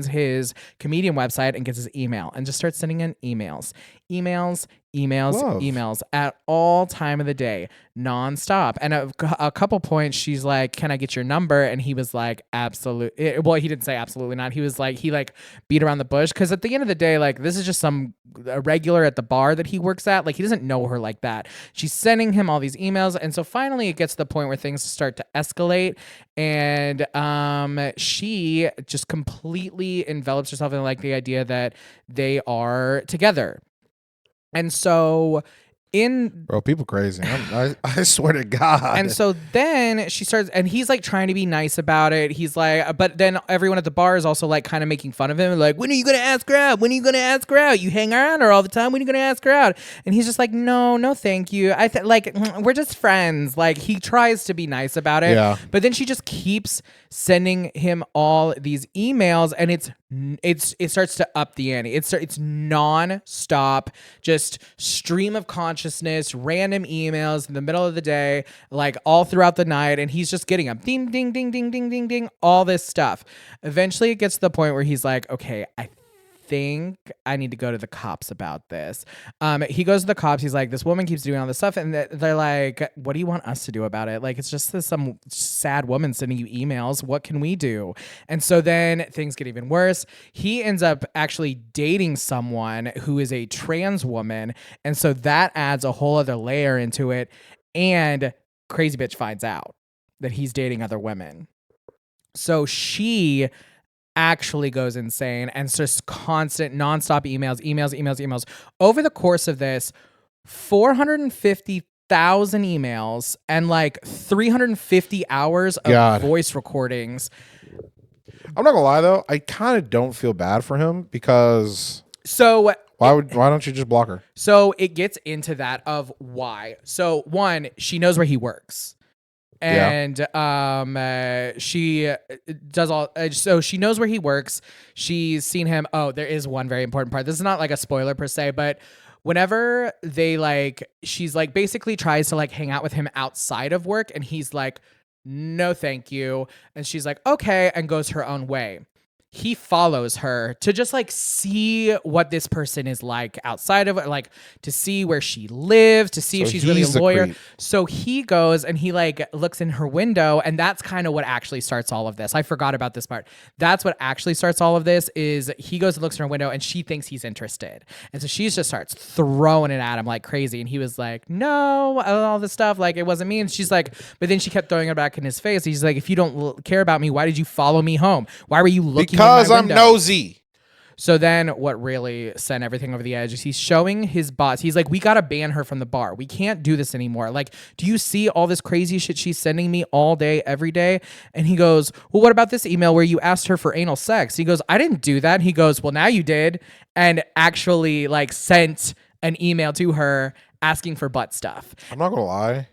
his comedian website and gets his email and just starts sending in emails at all time of the day, nonstop. And a couple points she's like, can I get your number? And he was like, absolutely. Well, he didn't say absolutely not. He was like, he like beat around the bush, because at the end of the day, like, this is just a regular at the bar that he works at. Like, he doesn't know her like that. She's sending him all these emails, and so finally it gets to the point where things start to escalate, and she just completely envelops herself in like the idea that they are together. And so Bro, people crazy. I swear to God. And so then she starts, and he's like trying to be nice about it. He's like, but then everyone at the bar is also like kind of making fun of him. Like, when are you going to ask her out? When are you going to ask her out? You hang around her all the time. When are you going to ask her out? And he's just like, no, thank you. We're just friends. Like, he tries to be nice about it. Yeah. But then she just keeps sending him all these emails, and it starts to up the ante. It's non-stop, just stream of consciousness, random emails in the middle of the day, like all throughout the night, and he's just getting them. Ding, ding, ding, ding, ding, ding, ding, all this stuff. Eventually it gets to the point where he's like, okay, I think I need to go to the cops about this. He goes to the cops. He's like, this woman keeps doing all this stuff. And they're like, what do you want us to do about it? Like, it's just some sad woman sending you emails. What can we do? And so then things get even worse. He ends up actually dating someone who is a trans woman. And so that adds a whole other layer into it. And crazy bitch finds out that he's dating other women. So she actually goes insane, and it's just constant nonstop emails. Over the course of this, 450,000 emails and like 350 hours of voice recordings. I'm not gonna lie though, I kind of don't feel bad for him, because why don't you just block her? So it gets into that of why. So one, she knows where he works. And she does all. So she knows where he works. She's seen him. Oh, there is one very important part. This is not like a spoiler per se, but whenever she's like basically tries to like hang out with him outside of work, and he's like, no, thank you. And she's like, okay, and goes her own way. He follows her to just like see what this person is like outside of it, like to see where she lives, to see if she's really a lawyer. So he goes and he like looks in her window, and that's kind of what actually starts all of this. I forgot about this part. That's what actually starts all of this is he goes and looks in her window, and she thinks he's interested. And so she just starts throwing it at him like crazy. And he was like, no, all this stuff. Like, it wasn't me. And she's like, but then she kept throwing it back in his face. He's like, if you don't care about me, why did you follow me home? Why were you looking? Because I'm nosy. So then what really sent everything over the edge is he's showing his boss. He's like, we got to ban her from the bar. We can't do this anymore. Like, do you see all this crazy shit she's sending me all day, every day? And he goes, well, what about this email where you asked her for anal sex? He goes, I didn't do that. He goes, well, now you did. And actually like sent an email to her asking for butt stuff. I'm not going to lie.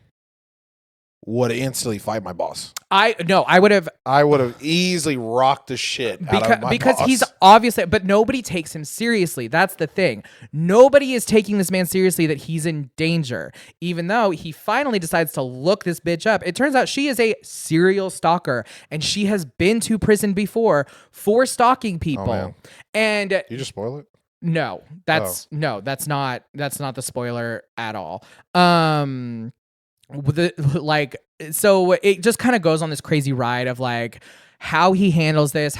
would instantly fight my boss. I would have I would have easily rocked the shit out of my because boss. he's obviously, but nobody takes him seriously. That's the thing. Nobody is taking this man seriously that he's in danger, even though he finally decides to look this bitch up. It turns out she is a serial stalker and she has been to prison before for stalking people. man. And You just spoil it? no, that's not the spoiler at all. So it just kind of goes on this crazy ride of like how he handles this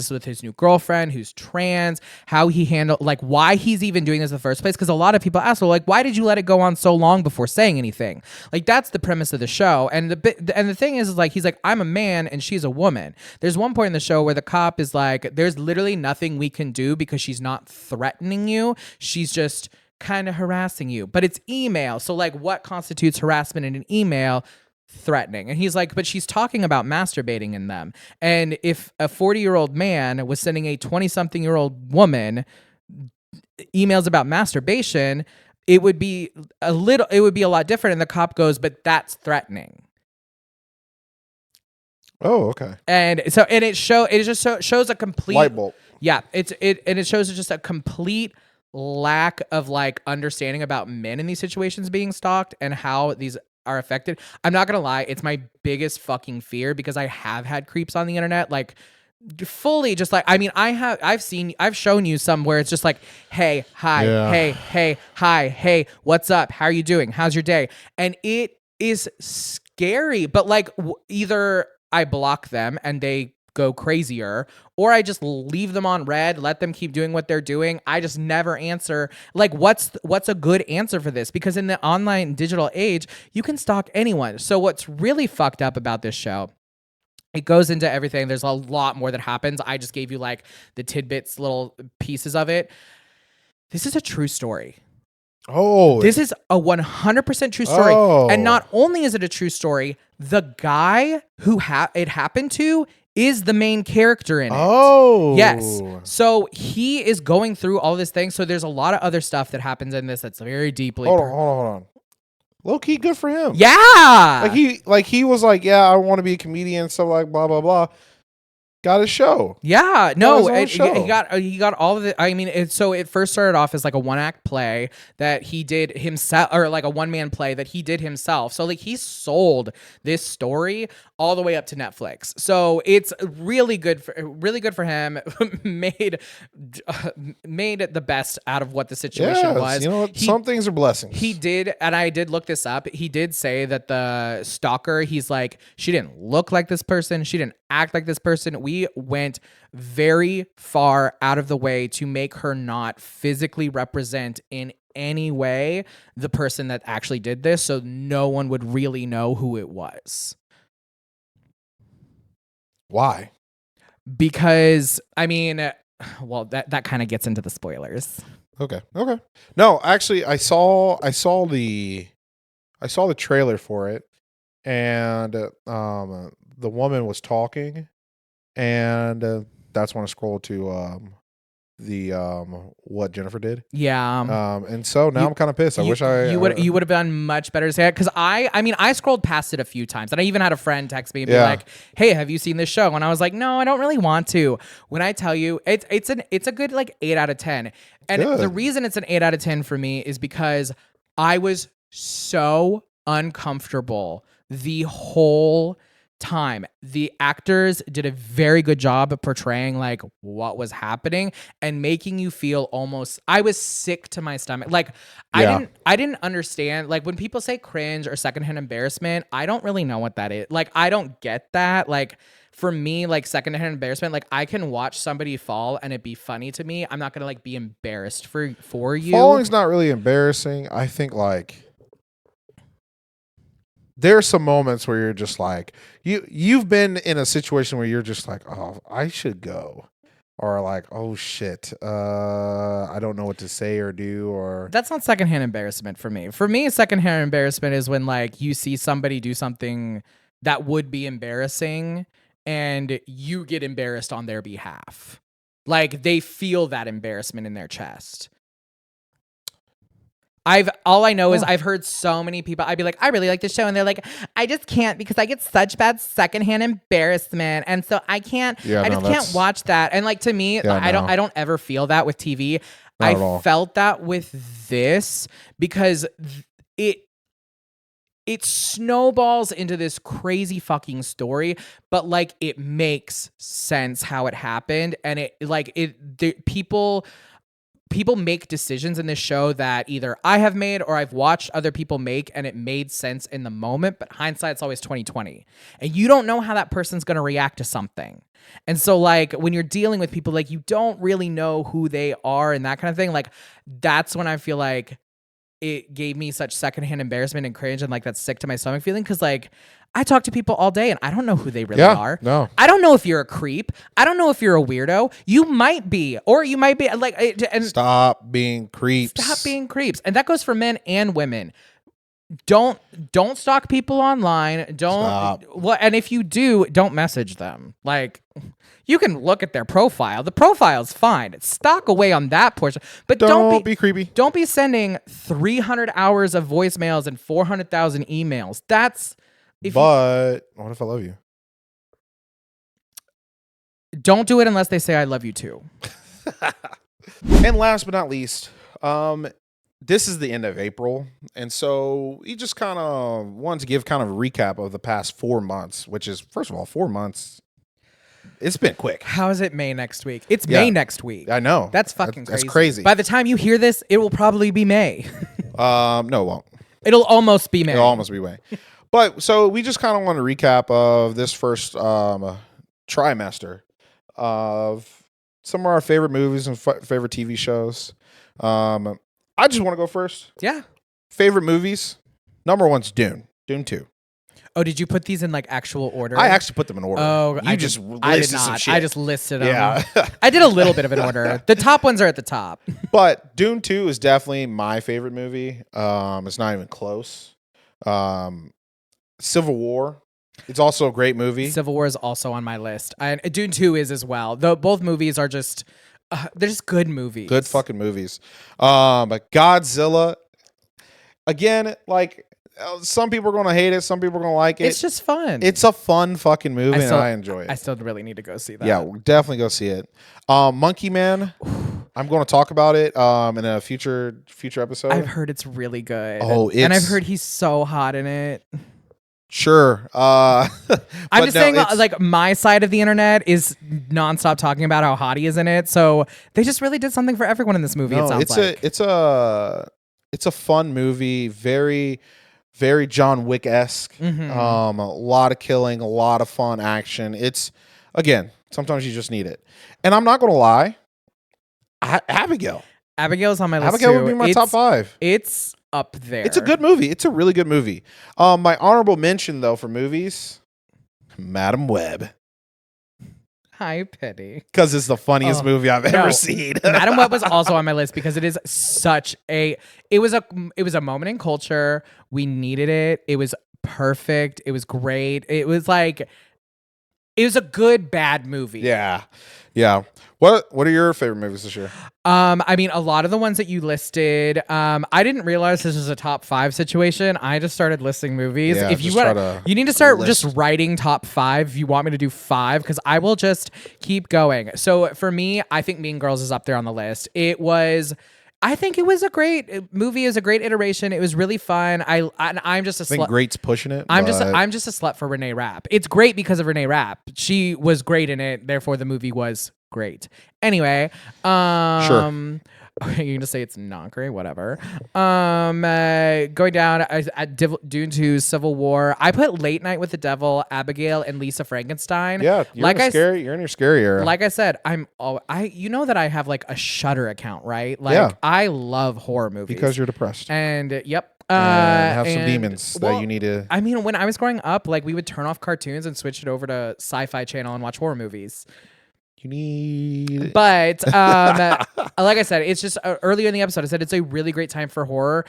with his new girlfriend who's trans, how he handle like why he's even doing this in the first place. Because a lot of people ask, well, like, why did you let it go on so long before saying anything? Like, that's the premise of the show. And the thing is like, he's like, I'm a man and she's a woman. There's one point in the show where the cop is like, there's literally nothing we can do because she's not threatening you. She's just kind of harassing you, but it's email. So like what constitutes harassment in an email? Threatening. And he's like, but she's talking about masturbating in them. And if a 40-year-old man was sending a 20-something-year-old woman emails about masturbation, it would be a lot different. And the cop goes, but that's threatening. Oh, okay. And so, and it shows a complete light bulb. Yeah. It shows just a complete lack of like understanding about men in these situations being stalked and how these are affected. I'm not gonna lie, it's my biggest fucking fear because I have had creeps on the internet, like fully just like, I mean, I've shown you some where it's just like, hey, hi, hey, hi, hey, what's up? How are you doing? How's your day? And it is scary, but like either I block them and they go crazier, or I just leave them on red, let them keep doing what they're doing. I just never answer. Like, what's a good answer for this? Because in the online digital age, you can stalk anyone. So what's really fucked up about this show, it goes into everything. There's a lot more that happens. I just gave you like the tidbits, little pieces of it. This is a true story. Oh, this is a 100% true story. Oh. And not only is it a true story, the guy who it happened to is the main character in it. Oh. Yes. So he is going through all this thing. So there's a lot of other stuff that happens in this that's very deeply. Hold on. Low key, good for him. Yeah. He was like, yeah, I want to be a comedian, so like blah blah blah. Got a show. Yeah, no, he he got all of it. I mean, it first started off as like a one-act play that he did himself, or like a one-man play that he did himself. So like he sold this story all the way up to Netflix. So it's really good for him. made it the best out of what the situation was. You know what? Some things are blessings. He did, and I did look this up. He did say that the stalker, he's like, she didn't look like this person. She didn't act like this person. We went very far out of the way to make her not physically represent in any way the person that actually did this, so no one would really know who it was. Why? Because, I mean, well, that kind of gets into the spoilers. Okay. No, actually, I saw the trailer for it, and the woman was talking, and that's when I scrolled to the What Jennifer Did. Yeah. And so now I'm kind of pissed. You would have done much better to say it, because I scrolled past it a few times, and I even had a friend text me and be like, "Hey, have you seen this show?" And I was like, "No, I don't really want to." When I tell you, it's a good like 8 out of 10, and the reason it's an 8 out of 10 for me is because I was so uncomfortable the whole time. The actors did a very good job of portraying like what was happening and making you feel almost, I was sick to my stomach. Like I didn't understand, like when people say cringe or secondhand embarrassment, I don't really know what that is. Like I don't get that. Like for me, like secondhand embarrassment, like I can watch somebody fall and it be funny to me. I'm not gonna like be embarrassed for you. Falling's not really embarrassing. I think like there's some moments where you're just like, you've been in a situation where you're just like, oh, I should go. Or like, oh shit, I don't know what to say or do. Or that's not secondhand embarrassment for me. For me, secondhand embarrassment is when like you see somebody do something that would be embarrassing and you get embarrassed on their behalf. Like they feel that embarrassment in their chest. All I know is I've heard so many people. I'd be like, I really like the show, and they're like, I just can't because I get such bad secondhand embarrassment, and so I can't. Yeah, I no, just can't watch that. And like to me, Yeah, I don't ever feel that with TV. Not I at all. felt that with this because it it snowballs into this crazy fucking story, but like it makes sense how it happened, and people make decisions in this show that either I have made or I've watched other people make, and it made sense in the moment, but hindsight's always 2020. And you don't know how that person's going to react to something. And so like when you're dealing with people, like you don't really know who they are and that kind of thing. Like that's when I feel like it gave me such secondhand embarrassment and cringe and like that sick to my stomach feeling. Cause like I talk to people all day and I don't know who they really are. No. I don't know if you're a creep. I don't know if you're a weirdo. You might be, or you might be like, and Stop being creeps. stop being creeps. And that goes for men and women. Don't stalk people online. Stop. Well, and if you do, don't message them. Like you can look at their profile. The profile's fine. Stalk away on that portion. But don't be creepy. Don't be sending 300 hours of voicemails and 400,000 emails. That's what if I love you? Don't do it unless they say I love you too. And last but not least, this is the end of April, and so we just kind of wanted to give kind of a recap of the past 4 months, which is, first of all, 4 months. It's been quick. How is it May next week? It's May next week. I know. That's fucking crazy. That's crazy. By the time you hear this, it will probably be May. No, it won't. It'll almost be May. It'll almost be May. But so we just kind of want to recap of this first trimester of some of our favorite movies and favorite TV shows. I just want to go first. Yeah. Favorite movies. Number one's Dune. Dune 2. Oh, did you put these in like actual order? I actually put them in order. Oh, I did listed not. some shit. I just listed them. Yeah. I did a little bit of an order. The top ones are at the top. But Dune 2 is definitely my favorite movie. It's not even close. Civil War. It's also a great movie. Civil War is also on my list. And Dune 2 is as well. Though both movies are just they're just good movies. Good fucking movies. But Godzilla, again, like some people are going to hate it. Some people are going to like it. It's just fun. It's a fun fucking movie, and I enjoy it. I still really need to go see that. Yeah, we'll definitely go see it. Monkey Man. I'm going to talk about it in a future episode. I've heard it's really good. Oh, and I've heard he's so hot in it. Sure. I'm just saying, like, my side of the internet is nonstop talking about how hot he is in it. So they just really did something for everyone in this movie. No, it sounds like it's a fun movie. Very, very John Wick-esque. Mm-hmm. A lot of killing, a lot of fun action. It's, again, sometimes you just need it. And I'm not going to lie, Abigail. Abigail's on my list. Abigail too. would be my top 5. It's up there. It's a good movie. It's a really good movie. My honorable mention, though, for movies, Madam Web. Hi, Petty. Because it's the funniest movie I've ever seen. Madam Web was also on my list because it is it was a moment in culture. We needed it. It was perfect. It was great. It was a good bad movie. Yeah. Yeah. What are your favorite movies this year? I mean, a lot of the ones that you listed, I didn't realize this was a top 5 situation. I just started listing movies. Yeah, if you want, you need to start just writing top 5 if you want me to do 5, because I will just keep going. So for me, I think Mean Girls is up there on the list. I think it was a great movie. It was a great iteration. It was really fun. I'm just a slut. I think Great's pushing it. I'm just a slut for Renee Rapp. It's great because of Renee Rapp. She was great in it. Therefore, the movie was great. Anyway, sure. You're gonna say it's not great, whatever. Going down at Dune 2, Civil War. I put Late Night with the Devil, Abigail, and Lisa Frankenstein. Yeah, you're in your scary era. Like I said, you know that I have like a Shudder account, right? Like I love horror movies because you're depressed. And yep. Have some demons that you need to. I mean, when I was growing up, like we would turn off cartoons and switch it over to Sci-Fi Channel and watch horror movies. You need. But like I said, it's just earlier in the episode, I said it's a really great time for horror.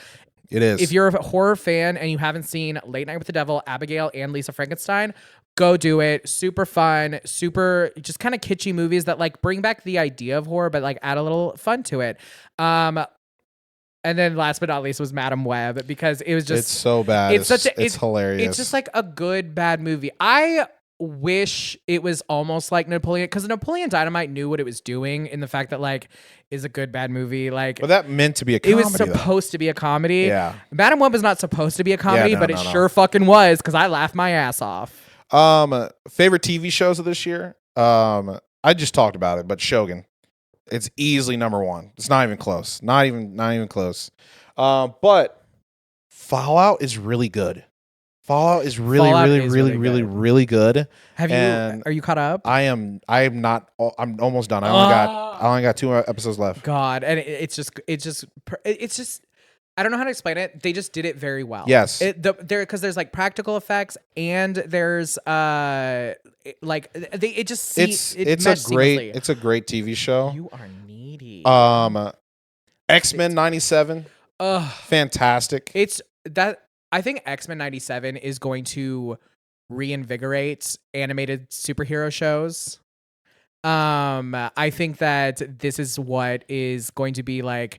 It is. If you're a horror fan and you haven't seen Late Night with the Devil, Abigail, and Lisa Frankenstein, go do it. Super fun, super just kind of kitschy movies that like bring back the idea of horror, but like add a little fun to it. And then last but not least was Madam Web, because it was just It's so bad. It's hilarious. It's just like a good bad movie. I wish it was almost like Napoleon, because Napoleon Dynamite knew what it was doing in the fact that like is a good bad movie. Like, but that meant to be a comedy. it was supposed to be a comedy. Yeah. Madam Web is not supposed to be a comedy, Yeah, no, but it no. sure fucking was, because I laughed my ass off. Favorite TV shows of this year? I just talked about it, but Shogun. It's easily number one. It's not even close. Not even close. But Fallout is really good. Fallout is really good. Are you caught up? I am not. I'm almost done. I only got 2 episodes left. God, and it's just I don't know how to explain it. They just did it very well. Yes. Because there's like practical effects, and there's It's a great TV show. You are needy. X-Men 97. Fantastic. I think X-Men 97 is going to reinvigorate animated superhero shows. I think that this is what is going to be like.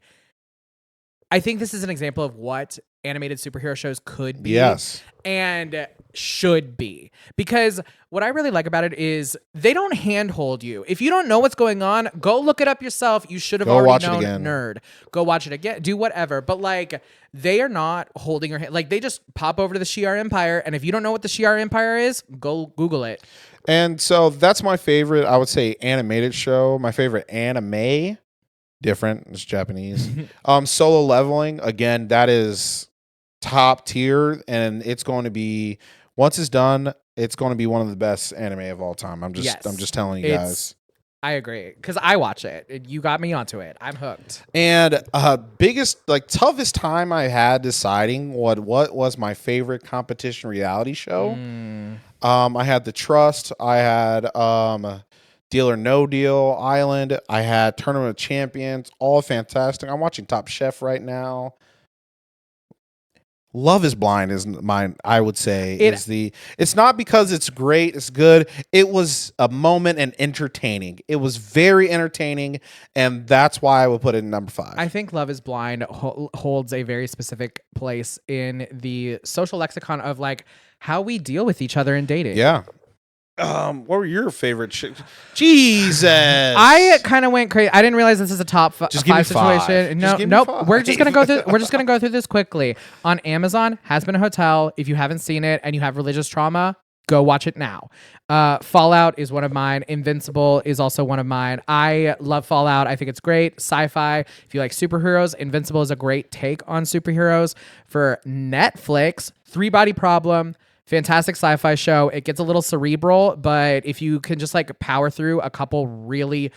I think this is an example of what animated superhero shows could be. Yes. And should be. Because what I really like about it is they don't handhold you. If you don't know what's going on, go look it up yourself. You should have already known, nerd. Go watch it again. Do whatever. But like, they are not holding your hand. Like, they just pop over to the Shi'ar Empire, and if you don't know what the Shi'ar Empire is, go Google it. And so that's my favorite, I would say, animated show. My favorite anime. Different. It's Japanese. Solo Leveling. Again, that is top tier, and it's going to be, once it's done, it's going to be one of the best anime of all time. I'm just telling you guys. I agree, because I watch it. You got me onto it. I'm hooked. And toughest time I had deciding what was my favorite competition reality show. I had The Trust. I had Deal or No Deal Island. I had Tournament of Champions. All fantastic. I'm watching Top Chef right now. Love is Blind is mine. I would say it's not because it's great, it's good. It was a moment and entertaining. It was very entertaining, and that's why I would put it in number 5. I think Love is Blind holds a very specific place in the social lexicon of like how we deal with each other in dating. Yeah. What were your favorite? Jesus, I kind of went crazy. I didn't realize this is a top 5 situation. Nope. We're just gonna go through. We're just gonna go through this quickly. On Amazon, Has Been a Hotel. If you haven't seen it and you have religious trauma, go watch it now. Fallout is one of mine. Invincible is also one of mine. I love Fallout. I think it's great. Sci-fi. If you like superheroes, Invincible is a great take on superheroes. For Netflix, 3 Body Problem. Fantastic sci-fi show. It gets a little cerebral, but if you can just like power through a couple really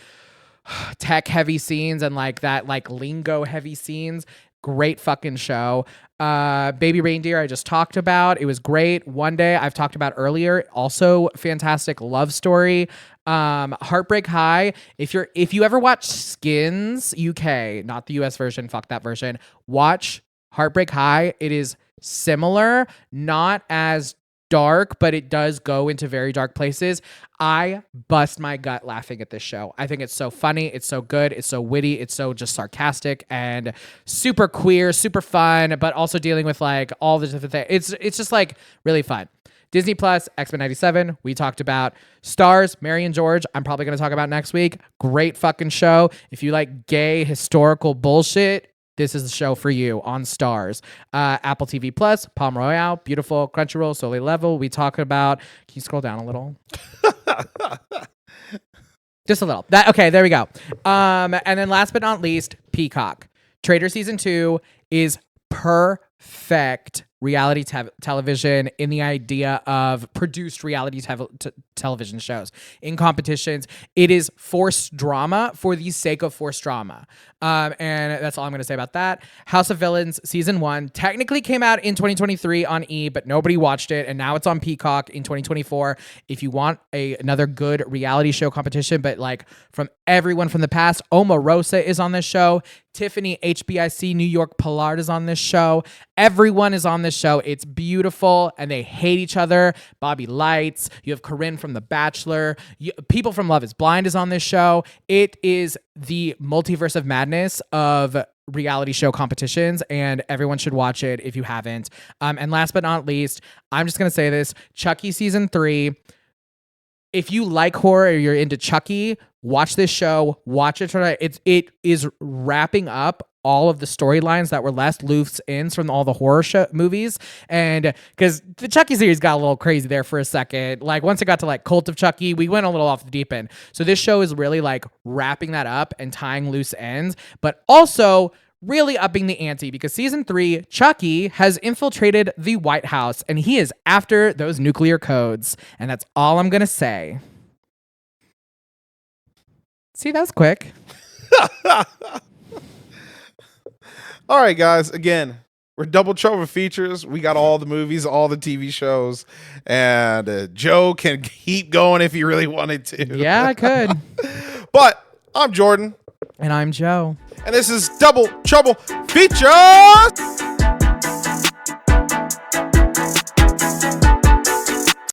tech heavy scenes and like that like lingo heavy scenes, great fucking show. Baby Reindeer I just talked about. It was great. One Day I've talked about earlier. Also fantastic love story. Heartbreak High. If you ever watch Skins UK, not the US version, fuck that version. Watch Heartbreak High. It is similar, not as dark, but it does go into very dark places. I bust my gut laughing at this show. I think it's so funny. It's so good. It's so witty. It's so just sarcastic and super queer, super fun, but also dealing with like all the different things. It's just like really fun. Disney Plus, X-Men 97, we talked about. Stars, Mary and George, I'm probably going to talk about next week. Great fucking show. If you like gay historical bullshit, this is the show for you on Stars. Apple TV Plus, Palm Royale, beautiful. Crunchyroll, Solely Level. We talk about. Can you scroll down a little? Just a little. Okay, there we go. And then last but not least, Peacock. Trader Season 2 is perfect reality television in the idea of produced reality television shows in competitions. It is forced drama for the sake of forced drama. And that's all I'm going to say about that. House of Villains Season 1 technically came out in 2023 on E, but nobody watched it. And now it's on Peacock in 2024. If you want another good reality show competition, but like from everyone from the past, Omarosa is on this show. Tiffany HBIC New York Pollard is on this show. Everyone is on this show. It's beautiful and they hate each other. Bobby Lights. You have Corinne from The Bachelor. People from Love is Blind is on this show. It is the multiverse of madness of reality show competitions, and everyone should watch it if you haven't. And last but not least, I'm just gonna say this: Chucky season 3. If you like horror or you're into Chucky, watch this show. Watch it tonight. It is wrapping up all of the storylines that were left loose ends from all the horror movies. And because the Chucky series got a little crazy there for a second. Like once it got to like Cult of Chucky, we went a little off the deep end. So this show is really like wrapping that up and tying loose ends, but also really upping the ante because season 3, Chucky has infiltrated the White House and he is after those nuclear codes. And that's all I'm going to say. See, that was quick. All right, guys. Again, we're Double Trouble Features. We got all the movies, all the TV shows, and Joe can keep going if he really wanted to. Yeah, I could. But I'm Jordan. And I'm Joe. And this is Double Trouble Features.